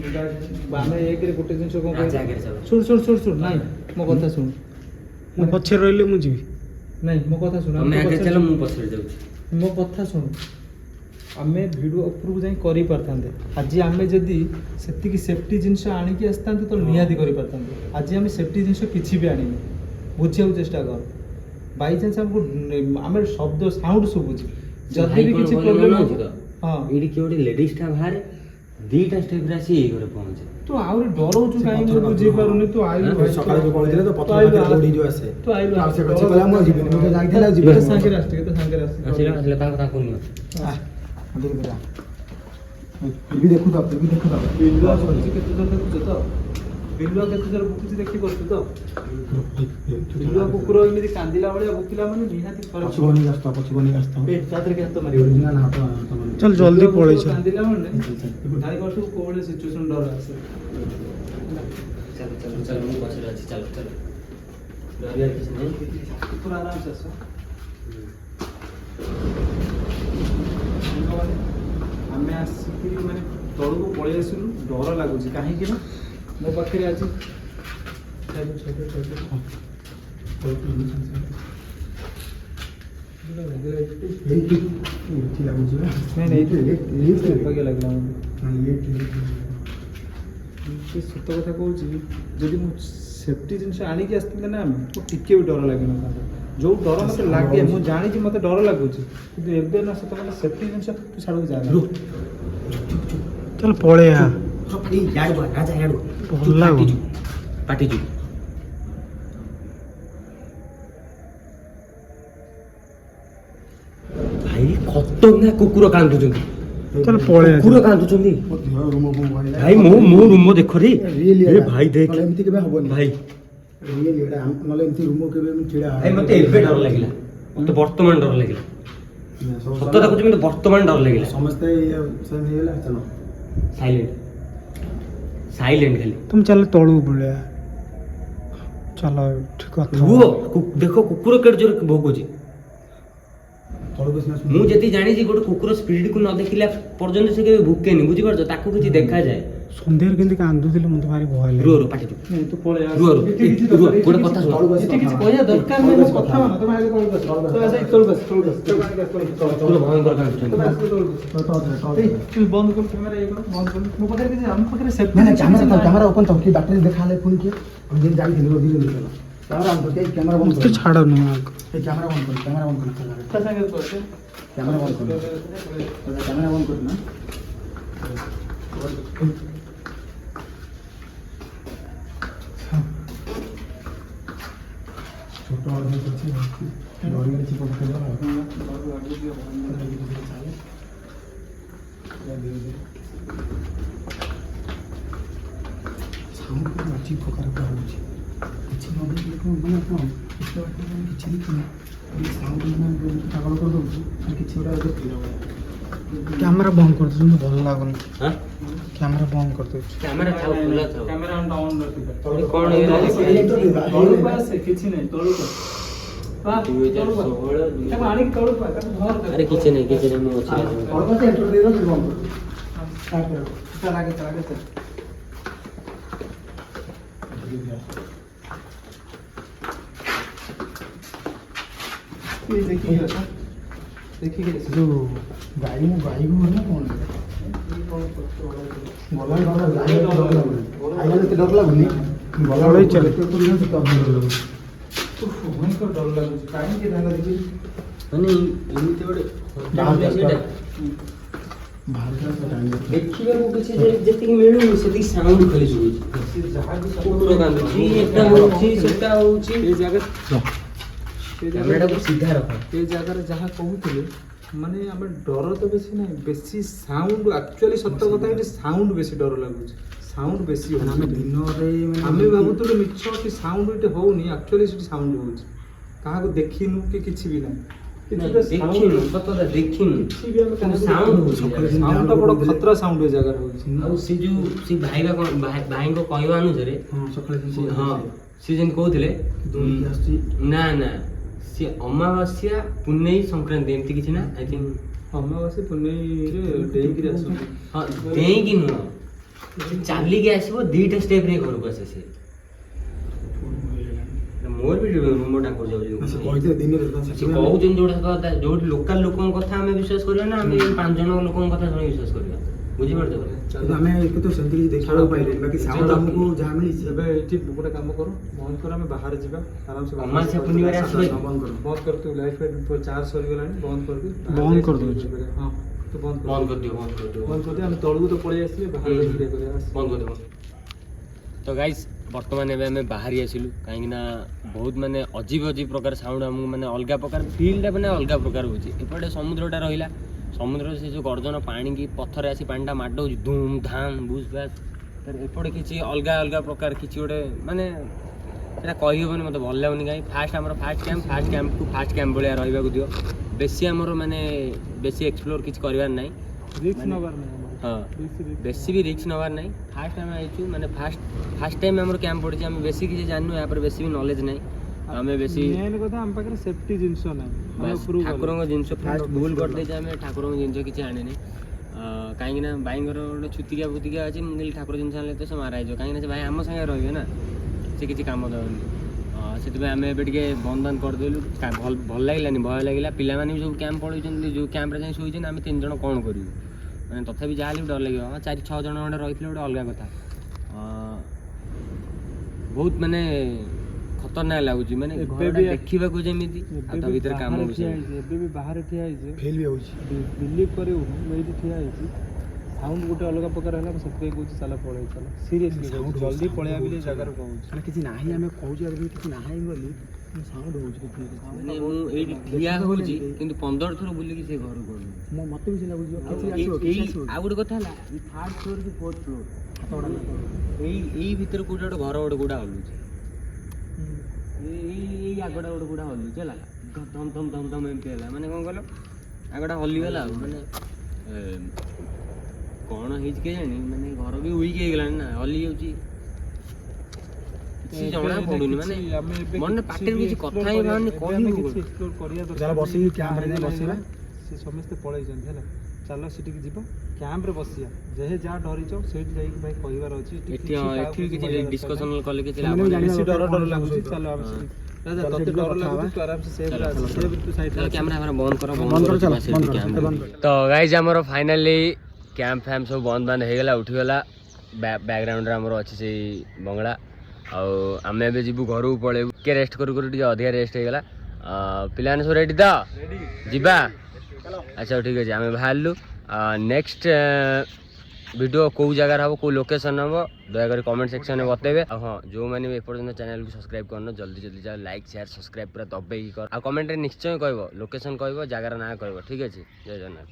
ଆମେ ଏକରେ ଗୋଟେ ଜିନିଷ କଣ ରାଜା ଆଗରେ ଚାଲ। ଶୁଣ ଶୁଣ ଶୁଣ ଶୁଣ ନାଇଁ ମୋ କଥା ଶୁଣ ମୁଁ ପଛରେ ରହିଲେ ମୁଁ ଯିବି ନାଇଁ ମୋ କଥା ଶୁଣ ତମେ ଆମ ଆଗରେ କଥା ଚାଲ ଶୁଣ। ମୁଁ ପଛରେ ଯାଉଛି। ମୋ କଥା ଶୁଣ ଆମେ ଭିଡ଼ିଓ ଉପରକୁ ଯାଇ କରିପାରିଥାନ୍ତେ ଆଜି ଆମେ ଯଦି ସେତିକି ସେଫ୍ଟି ଜିନିଷ ଆଣିକି ଆସିଥାନ୍ତେ ତ ନିହାତି କରିପାରିଥାନ୍ତେ ଆଜି ଆମେ ସେଫ୍ଟି ଜିନିଷ କିଛି ବି ଆଣିନି ବୁଝିବାକୁ ଚେଷ୍ଟା କର ବାଇଚାନ୍ସ ଆମକୁ ଆମେ ଶବ୍ଦ ସାଉଣ୍ଡ ଶୁଭୁଛି ଯଦି ଭାଇ ବି କଣ କିଛି କହିଲେ ପ୍ରୋବ୍ଲେମ୍ ମନେ ଅଛି ତ? ହଁ ଏଇଠି କିଏ ଗୋଟେ ଲେଡିଜଟା ବାହାରେ ଦୁଇଟା ଷ୍ଟେପ୍ରେ ଆସି ଏଇ ଘରେ ପହଞ୍ଚେ। ତୁ ଆହୁରି ଡରଉଛୁ କାହିଁକି ମୁଁ ବୁଝିପାରୁନି। ତୁ ଆଇଲୁ ଭାଇ, ସକାଳେ ଯୋଉ କହିଥିଲେ ତ ପଥର ଆଇଲୁ, ପାଖରେ ଦୌଡ଼ିକି ଯୋଉ ଆସେ ତୁ ଆଇଲୁ ଆଉ ସେ କହିଲା ମୁଁ ଯିବିନି, ମୁଁ ତ ଜାଣିଥିଲି ଆଉ କେତେ ଯିବିନି। ସାଙ୍ଗରେ ଆସିଛି, କେତେ ସାଙ୍ଗରେ ଆସିଲେ ଆସିଛି। ଆସିଲେ ତାଙ୍କୁ ନିଅ। ବି ଦେଖୁଥା ବିଲୁଆ ବୁକୁଛି କେତେ ଜୋର ଦେଖୁଛୁ ତ? ବିଲୁଆ କେତେ ଜୋର ବୁକୁଛି ଦେଖି ପାରୁଛୁ ତ? ବିଲୁଆ କୁକୁର ଏମିତି କାନ୍ଦିଲା ଭଳିଆ ଭୁକିଲା ମାନେ ନିହାତି ଖରାପ। ପଛକୁ ଆସିଥା ତାଦେହରେ ହାତ ମାରିବ। ନା ନା ହାତ ଚାଲ ଜଲ୍ଦି ପଳେଇ ଚାଲ। କାନ୍ଦିଲା ମାନେ ଜାଣିପାରୁଥିବୁ କୋଉ ଭଳିଆ ସିଚୁଏସନ ଡର ଆସେ। ଚାଲ ଚାଲ ଚାଲ, ମୁଁ ପଛରେ ଅଛି, ଚାଲ ଚାଲ। ଡରିବାର କିଛି ନାହିଁ। କୁକୁର ଆରାମସେ ଆସ। ଆମେ ଆସିକିରି ମାନେ ତଳକୁ ପଳେଇ ଆସିଲୁ, ଡର ଲାଗୁଛି କାହିଁକି ନା ମୋ ପାଖରେ ଆଜି ଲାଗିଲା ସତ କଥା କହୁଛି, ଯଦି ମୁଁ ସେଫ୍ଟି ଜିନିଷ ଆଣିକି ଆସିଥିଲେ ନା ମୁଁ ଟିକେ ବି ଡର ଲାଗିନଥାନ୍ତା। ଯୋଉ ଡର ମତେ ଲାଗେ, ମୁଁ ଜାଣିଛି ମତେ ଡର ଲାଗୁଛି, କିନ୍ତୁ ଏବେ ନା ସତ କଥା ସେଫ୍ଟି ଜିନିଷ ତୁ ଛାଡ଼କୁ ଯା। ଚାଲ ପଳେଇଆ। ଭଲ ଲାଗୁନି। ପାଟି ଚୁପ। ଭାଇ ଖତରନାକ କୁକୁର କାନ୍ଦୁଛନ୍ତି। ଚାଲ ପଳେଇଆ। କୁକୁର କାନ୍ଦୁଛନ୍ତି ଭାଇ। ମୋ ରୁମ ଦେଖ ରେ। ଏ ଭାଇ ଦେଖ, ଏମିତି କେବେ ହବନି ଭାଇ ରିଏଲି ଏଟା ନହେଲେ ଏମିତି ରୁମ କେବେ ଏମିତି ଛିଡ଼ା ଭାଇ ମତେ ଏବେ ଡର ଲାଗିଲା। ମତେ ବର୍ତ୍ତମାନ ଡର ଲାଗିଲା। ସତ ଦେଖୁଛି, ମତେ ବର୍ତ୍ତମାନ ଡର ଲାଗିଲା। ସମସ୍ତେ ସେମ୍ ହେଇଗଲା। ଚାଲ ସାଇଲେଣ୍ଟ ସାଇଲେଣ୍ଟ ଖାଲି ତୁମେ ଚାଲ ତଳକୁ ପଳେଇଆ। ଚାଲ ଠିକ କଥା। ରୁହ। ଦେଖ କୁକୁର କେତେ ଜୋରେ ଭୋଗୁଛି। ତଳକୁ ସିନା ମୁଁ ଯେତିକି ଜାଣିଛି, ଗୋଟେ କୁକୁର ସ୍ପିଡକୁ ନ ଦେଖିଲା ପର୍ଯ୍ୟନ୍ତ ସେ କେବେ ଭୁକେନି, ବୁଝିପାରୁଛ? ତାକୁ କିଛି ଦେଖାଯାଏ। ସନ୍ଧ୍ୟାରେ କେମିତି କାନ୍ଦୁଥିଲେ ମତେ ଭାରି ଭୟ ଲାଗେ। ରୁହ ରୁହ, ପାଟି ଚୁପ। ତୁ ପଳେଇ ଆସ। ରୁହ ରୁହ, କିଛି ରୁହ, ଗୋଟେ କଥା ଶୁଣ। ଏଠି କିଛି କହିବା ଦରକାର ନାହିଁ, ମୋ କଥା ମାନ। ତମେ ଆଗେ ତଳକୁ ଆସ। ତୁ ଆସ, ଏଇ ତଳକୁ ଆସ, ତଳକୁ ଆସ। କୁକୁର ଭୟଙ୍କର କାନ୍ଦୁଛନ୍ତି। ତମେ ଆସ, ତଳକୁ ଆସ। ଏଇ, ତୁ ବନ୍ଦ କର କ୍ୟାମେରା, ଇଏ କର, ବନ୍ଦ କର। ମୋ ପାଖରେ କିଛି, ଆମ ପାଖରେ ସେଫ୍ଟି ନା କ୍ୟାମେରା ଓପନ୍ ଥାଉ। କି ବାଟରେ ଦେଖା ହେଲେ ପୁଣି କିଏ ଆମେ ଯେମିତି ଯାଇଥିଲି କ୍ୟାମେରା ଅନ୍ କରି କ୍ୟାମେରା ବନ୍ଦ ମତେ କର। ଛାଡ଼ନି ଆଗ। ଏ କ୍ୟାମେରା ବନ୍ଦ କରି, କ୍ୟାମେରା ବନ୍ଦ କରି। ତା ସାଙ୍ଗରେ ତୁ ଆସ। କ୍ୟାମେରା ବନ୍ଦ କରି, କ୍ୟାମେରା ବନ୍ଦ କରି ନା। ଛୋଟ ଅଡ଼ିଏନ୍ସ ଅଛି, ଡରିବାର କିଛି ପକେଇଦେବା। ସାଉଣ୍ଡ ପୁରା ଅଜିବ ପ୍ରକାର ହେଉଛି। କିଛି ନ ଦେଖିଲେ କ'ଣ ମାନେ କ'ଣ ଏତେ ବାଟ ମାନେ କିଛି ଦେଖିନି, ସାଉଣ୍ଡ ମାନେ ପାଗଳ କରିଦେଉଛି। କିଛି ଗୋଟେ ଦେଖିଲା କ୍ୟାମେରା ବନ୍ଦ କରିଦେଉଛି, ମୋତେ ଭଲ ଲାଗୁନି। ହାଁ? କ୍ୟାମେରା ବନ୍ଦ କରିଦେଉଛି। କ୍ୟାମେରା ଥାଉ, ଖୋଲା ଥାଉ। କ୍ୟାମେରା ଅନ୍ ରଖିବା। କଣ ହେଇଗଲା? ତଳକୁ ଆସେ, କିଛି ନାହିଁ, ତଳକୁ ଆସ। ବା, 2016 ତାକୁ ଆଣିକି ତଳକୁ ଆସ, ତାକୁ ଧର। ଆରେ କିଛି ନାହିଁ, କିଛି ନାହିଁ, ମୁଁ ଅଛି। ଚାଲ ଆଗେ, ଚାଲ ଆଗେ, ଚାଲ। ଦେଖିକି ଆସ, ଦେଖିକି ଆସ। ଯେଉଁ ଗାଈ ମୁଁ ଗାଈକୁ ନା କ'ଣ ଗଲାବେଳେ ଏତେ ଡର ଲାଗୁନି। ପଳେଇ ଚାଲ। ଭୟଙ୍କର ଡର ଲାଗୁଛି କାହିଁକି ଧ୍ୟାନ ଦେଖି ମାନେ ଏମିତି ଗୋଟେ ଦେଖିବାକୁ କିଛି ଯେତିକି ମିଳୁନି, ସେତିକି ସାଉଣ୍ଡ ଖାଲି ଶୁଭୁଛି। କୁକୁର କାନ୍ଦୁଛି, ଏଟା ହଉଛି, ସେଟା ହଉଛି। ଏ ଜାଗା କ୍ୟାମେରାଟାକୁ ସିଧା ରଖ। ଏ ଜାଗାରେ ଯାହା କହୁଥିଲେ, ମାନେ ଆମେ ଡର ତ ବେଶୀ ନାହିଁ, ବେଶୀ ସାଉଣ୍ଡ। ଆକ୍ଚୁଆଲି ସତ କଥା, ଏଠି ସାଉଣ୍ଡ ବେଶୀ ଡର ଲାଗୁଛି। ସାଉଣ୍ଡ ବେଶୀ ଆମେ ଆମେ ଦିନରେ ଆମେ ଭାବୁଥିଲୁ ମିଛ କି ସାଉଣ୍ଡ ଏଠି ହଉନି, ଆକ୍ଚୁଆଲି ସେଠି ସାଉଣ୍ଡ ହଉଛି। କାହାକୁ ଦେଖିନୁ କି କିଛି ବି ନାହିଁ, ଦେଖିନୁ, ସତଟା ଦେଖିନୁ, ସାଉଣ୍ଡ ହଉଛି। ସାଉଣ୍ଡଟା ବଡ଼ ଖତରା ସାଉଣ୍ଡ ଏ ଜାଗାରେ ହଉଛି। ଆଉ ସେ ଯୋଉ ସେ ଭାଇଙ୍କ କହିବା ଅନୁସାରେ, ସକାଳେ ହଁ, ସେ ଯେମିତି କହୁଥିଲେ, ଦୌଡ଼ିକି ଆସୁଛି। ନା ନା, ସେ ଅମାବାସ୍ୟା, ପୁନେଇ, ସଂକ୍ରାନ୍ତି ଏମିତି କିଛି ନା। ଆଇ ଥିଙ୍କ ଅମାବାସ୍ୟା ପୁନେଇରେ ଡେଇଁକିରି ଆସୁଛନ୍ତି। ହଁ, ଡେଇଁକି ନୁହଁ, ସେ ଚାଲିକି ଆସିବ, 2ଟା ଷ୍ଟେପ୍ରେ ଘରକୁ ଆସେ ସେ। ମୋର ବି ରୁମ ଟାଙ୍କୁର ଯାଉଛି। ସେ କହିଥିଲେ ଦିନରେ ସେ କହୁଛନ୍ତି ଯୋଉଟା କଥା, ଯୋଉଠି ଲୋକାଲ ଲୋକଙ୍କ କଥା ଆମେ ବିଶ୍ୱାସ କରିବା ନା, ଆମେ 5 ଜଣ ଲୋକଙ୍କ କଥା ଶୁଣି ବିଶ୍ୱାସ କରିବା? ବୁଝିପାରୁଛ? ଆମେ ତ ସେମିତି କିଛି ଦେଖିବାକୁ ପାଇଲେନି, ବାକି ସାଉଣ୍ଡ ଆମକୁ ଯାହା ମିଳିଛି। ଏବେ ଏଇଠି ଗୋଟେ କାମ କର, ବନ୍ଦ କର, ଆମେ ବାହାରେ ଯିବା ଆରାମସେ। ଅମାବାସ୍ୟା ପୂର୍ଣ୍ଣିମାରେ ଆସିବେ। ବନ୍ଦ କର, ତୁ ଲାଇଟ୍ ଫାଇଟ୍ ଚାର୍ଜ ସରିଗଲାଣି, ବନ୍ଦ କରିକି ବନ୍ଦ କରିଦେଉଛି। ହଁ, ଟିକେ ବନ୍ଦ କର ବନ୍ଦ କରିଦିଅ ବନ୍ଦ କରିଦିଅ ବନ୍ଦ କରିଦିଅ ଆମେ ତଳକୁ ତ ପଳେଇ ଆସିଲେ ବାହାରେ ଭିଡ଼ିଓ କରିବା ବନ୍ଦ କରିଦେବ। ତ ଗାଇସ୍ ବର୍ତ୍ତମାନ ଏବେ ଆମେ ବାହାରି ଆସିଲୁ କାହିଁକିନା ବହୁତ ମାନେ ଅଜୀବ ଅଜୀବ ପ୍ରକାର ସାଉଣ୍ଡ ଆମକୁ ମାନେ ଅଲଗା ପ୍ରକାର ଫିଲ୍ଟା ମାନେ ଅଲଗା ପ୍ରକାର ହେଉଛି। ଏପଟେ ସମୁଦ୍ରଟା ରହିଲା, ସମୁଦ୍ରରେ ସେ ଯେଉଁ ଗର୍ଜନ ପାଣିକି ପଥରେ ଆସି ପାଣିଟା ମାଡ଼ ହେଉଛି ଧୁମ୍ ଧାମ୍ ବୁସ୍ ବାସ୍। ଏପଟେ କିଛି ଅଲଗା ଅଲଗା ପ୍ରକାର କିଛି ଗୋଟେ ମାନେ ସେଇଟା କହିହେବନି, ମୋତେ ଭଲ ଲାଗୁନି। କାହିଁକି ଆମର ଫାଷ୍ଟ କ୍ୟାମ୍ପକୁ ଫାଷ୍ଟ କ୍ୟାମ୍ପ ଭଳିଆ ରହିବାକୁ ଦିଅ। ବେଶୀ ଆମର ମାନେ ବେଶୀ ଏକ୍ସପ୍ଲୋର କିଛି କରିବାର ନାହିଁ, ରିସ୍କ ନେବାର ନାହିଁ ହଁ ବେଶୀ ବି ରିସ୍କ ନେବାର ନାହିଁ। ଫାଷ୍ଟ ଆମେ ଆଇଛୁ ମାନେ ଫାଷ୍ଟ ଟାଇମ୍ ଆମର କ୍ୟାମ୍ପ ପଡ଼ିଛି, ଆମେ ବେଶୀ କିଛି ଜାଣିନୁ, ୟାପରେ ବେଶୀ ବି ନଲେଜ ନାହିଁ। ଆମେ ବେଶୀ ମେନ୍ କଥା ଆମ ପାଖରେ ସେଫ୍ଟି ଜିନିଷ ନାହିଁ, ଠାକୁରଙ୍କ ଜିନିଷ ଫାଷ୍ଟ ଭୁଲ କରିଦେଇଛି, ଆମେ ଠାକୁରଙ୍କ ଜିନିଷ କିଛି ଆଣିନି। କାହିଁକିନା ଭାଇଙ୍କର ଗୋଟେ ଛୁତିକା ଫୁତିକା ଅଛି, ମୁଁ କହିଲି ଠାକୁର ଜିନିଷ ଆଣିଲେ ତ ସେ ମାରା ହେଇଯିବ, କାହିଁକିନା ସେ ଭାଇ ଆମ ସାଙ୍ଗରେ ରହିବେ ନା, ସେ କିଛି କାମ ଦେବନି। ସେଥିପାଇଁ ଆମେ ଏବେ ଟିକେ ବନ୍ଦ ବାନ୍ଦ କରିଦେଲୁ, ଭଲ ଲାଗିଲାନି, ଭୟ ଲାଗିଲା। ପିଲାମାନେ ବି ସବୁ କ୍ୟାମ୍ପ ପଳାଇଛନ୍ତି, ଯେଉଁ କ୍ୟାମ୍ପରେ ଯାଇ ଶୋଇଛନ୍ତି, ଆମେ 3 ଜଣ କ'ଣ କରିବୁ ମାନେ ତଥାପି ଯାହା ହେଲେ ବି ଡର ଲାଗିବ। 4-6 ଜଣ ଖଣ୍ଡେ ରହିଥିଲେ ଗୋଟେ ଅଲଗା କଥା। ବହୁତ ମାନେ ଖତରନାକ ଲାଗୁଛି, ମାନେ ଘରଟା ଦେଖିବାକୁ ଯେମିତି ଆଉ ତା ଭିତରେ କାମ ବି ସେମିତି। ଏବେ ବି ବାହାରେ ଠିଆ ହେଇଛି, ଫେଲ୍ ବି ହେଉଛି। ବିଲିଭ୍ କରିବୁନି, ମୁଁ ଏଇଠି ଠିଆ ହେଇଛି, ସାଉଣ୍ଡ ଗୋଟେ ଅଲଗା ପ୍ରକାର ହେଲା, ମୁଁ ସେଥିପାଇଁ କହୁଛି ଚାଲ ପଳେଇ ଚାଲ, ସିରିୟସଲି କହୁଛି ଜଲ୍ଦି ପଳେଇବା ବୋଲି ଜାଗାରୁ କହୁଛି। ମାନେ କିଛି ନାହିଁ, ଆମେ କହୁଛୁ ଏବେ କିଛି ନାହିଁ ବୋଲି ସାଉଣ୍ଡ ହେଉଛି କିଛି ମାନେ ମୁଁ ଏଇଠି ଠିଆ ହେଉଛି କିନ୍ତୁ 15 ଥର ବୁଲିକି ସେ ଘରକୁ ଗଲି। ମୋତେ ବି ସେ ଲାଗୁଛି ଆଉ ଗୋଟେ କଥା ହେଲା, ଏ 3rd ଫ୍ଲୋର କି 4th ଫ୍ଲୋର ଏଇ ଭିତରେ କୋଉଟା ଗୋଟେ ଘର ଗୋଟେ କୋଉଟା ହଲୁଛି, ଏଇ ଆଗଟା ଗୋଟେ କୋଉଟା ହଲୁଛି ହେଲା, ଧମ ଧମ ଧମ ଧମ ଏମିତି ହେଲା। ମାନେ କ'ଣ କହିଲ ଆଗଟା ହଲିଗଲା ଆଉ, ମାନେ କ'ଣ ହେଇଛି କେଜାଣି, ମାନେ ଘର ବି ୱିକ୍ ହେଇଗଲାଣି ନା, ହଲି ଯାଉଛି, କିଛି ଜଣା ପଡୁନି। ମାନେ ମନେ ପାଟିରୁ କିଛି କଥା ହିଁ ବାହାରୁନି, କହିବୁ କିଛି ଏକ୍ସପ୍ଲୋର କରିବା ଚାଲ ବସିକି କ୍ୟାମ୍ପରେ ଯାଇ ବସିବା। ସେ ସମସ୍ତେ ପଳେଇଛନ୍ତି ହେଲା, ଚାଲ ସେଠିକି ଯିବା, କ୍ୟାମ୍ପରେ ବସିବା, ଯେହେ ଯାହା ଡରିଛ ସେଇଠି ଯାଇକି ଭାଇ କହିବାର ଅଛି। ଏଠି କିଛି ଡିସ୍କସନ୍ କଲେ କିଛି ଲାଭ ସେମାନେ ନାହିଁ। ଜାଣିବା ଡର ଦରକାର ଡର କଣ ଲାଗୁଛି, ସହିତ। ଚାଲ ଆମେ ରାଜା ତତେ ଡର ଲାଗୁଛି, ତୁ ଆରାମସେ ସେଫ୍ ତୁ ସାଇଡ୍ କ୍ୟାମେରା ବନ୍ଦ କର, ଚାଲ ବନ୍ଦ କର। ତ ଗାଇଜ ଆମର ଫାଇନାଲି କ୍ୟାମ୍ପ ଫ୍ୟାମ୍ପ ସବୁ ବନ୍ଦ ବାନ୍ଦ ହେଇଗଲା, ଉଠିଗଲା। ବ୍ୟାକଗ୍ରାଉଣ୍ଡରେ ଆମର ଅଛି ସେଇ ବଙ୍ଗଳା। ଆଉ ଆମେ ଏବେ ଯିବୁ ଘରକୁ ପଳେଇବୁ, ଟିକେ ରେଷ୍ଟ କରୁ କରୁ ଟିକେ ଅଧିକା ରେଷ୍ଟ ହେଇଗଲା। ପିଲାମାନେ ସବୁ ରେଡ଼ି ତ ଯିବା? ଆଚ୍ଛା ଠିକ୍ ଅଛି, ଆମେ ବାହାରିଲୁ। ନେକ୍ସଟ ଭିଡ଼ିଓ କେଉଁ ଜାଗାରେ ହେବ, କେଉଁ ଲୋକେସନ୍ ହେବ, ଦୟାକରି କମେଣ୍ଟ ସେକ୍ସନରେ ବତେଇବେ। ଆଉ ହଁ, ଯେଉଁମାନେ ବି ଏପର୍ଯ୍ୟନ୍ତ ଚ୍ୟାନେଲକୁ ସବସ୍କ୍ରାଇବ୍ କରିନ ଜଲ୍ଦି ଯାଅ, ଲାଇକ୍ ସେୟାର ସବସ୍କ୍ରାଇବ୍ ପୁରା ଦବେଇକି କର। ଆଉ କମେଣ୍ଟରେ ନିଶ୍ଚୟ କହିବ, ଲୋକେସନ୍ କହିବ, ଜାଗାର ନାଁ କହିବ, ଠିକ୍ ଅଛି। ଜୟ ଜଗନ୍ନାଥ।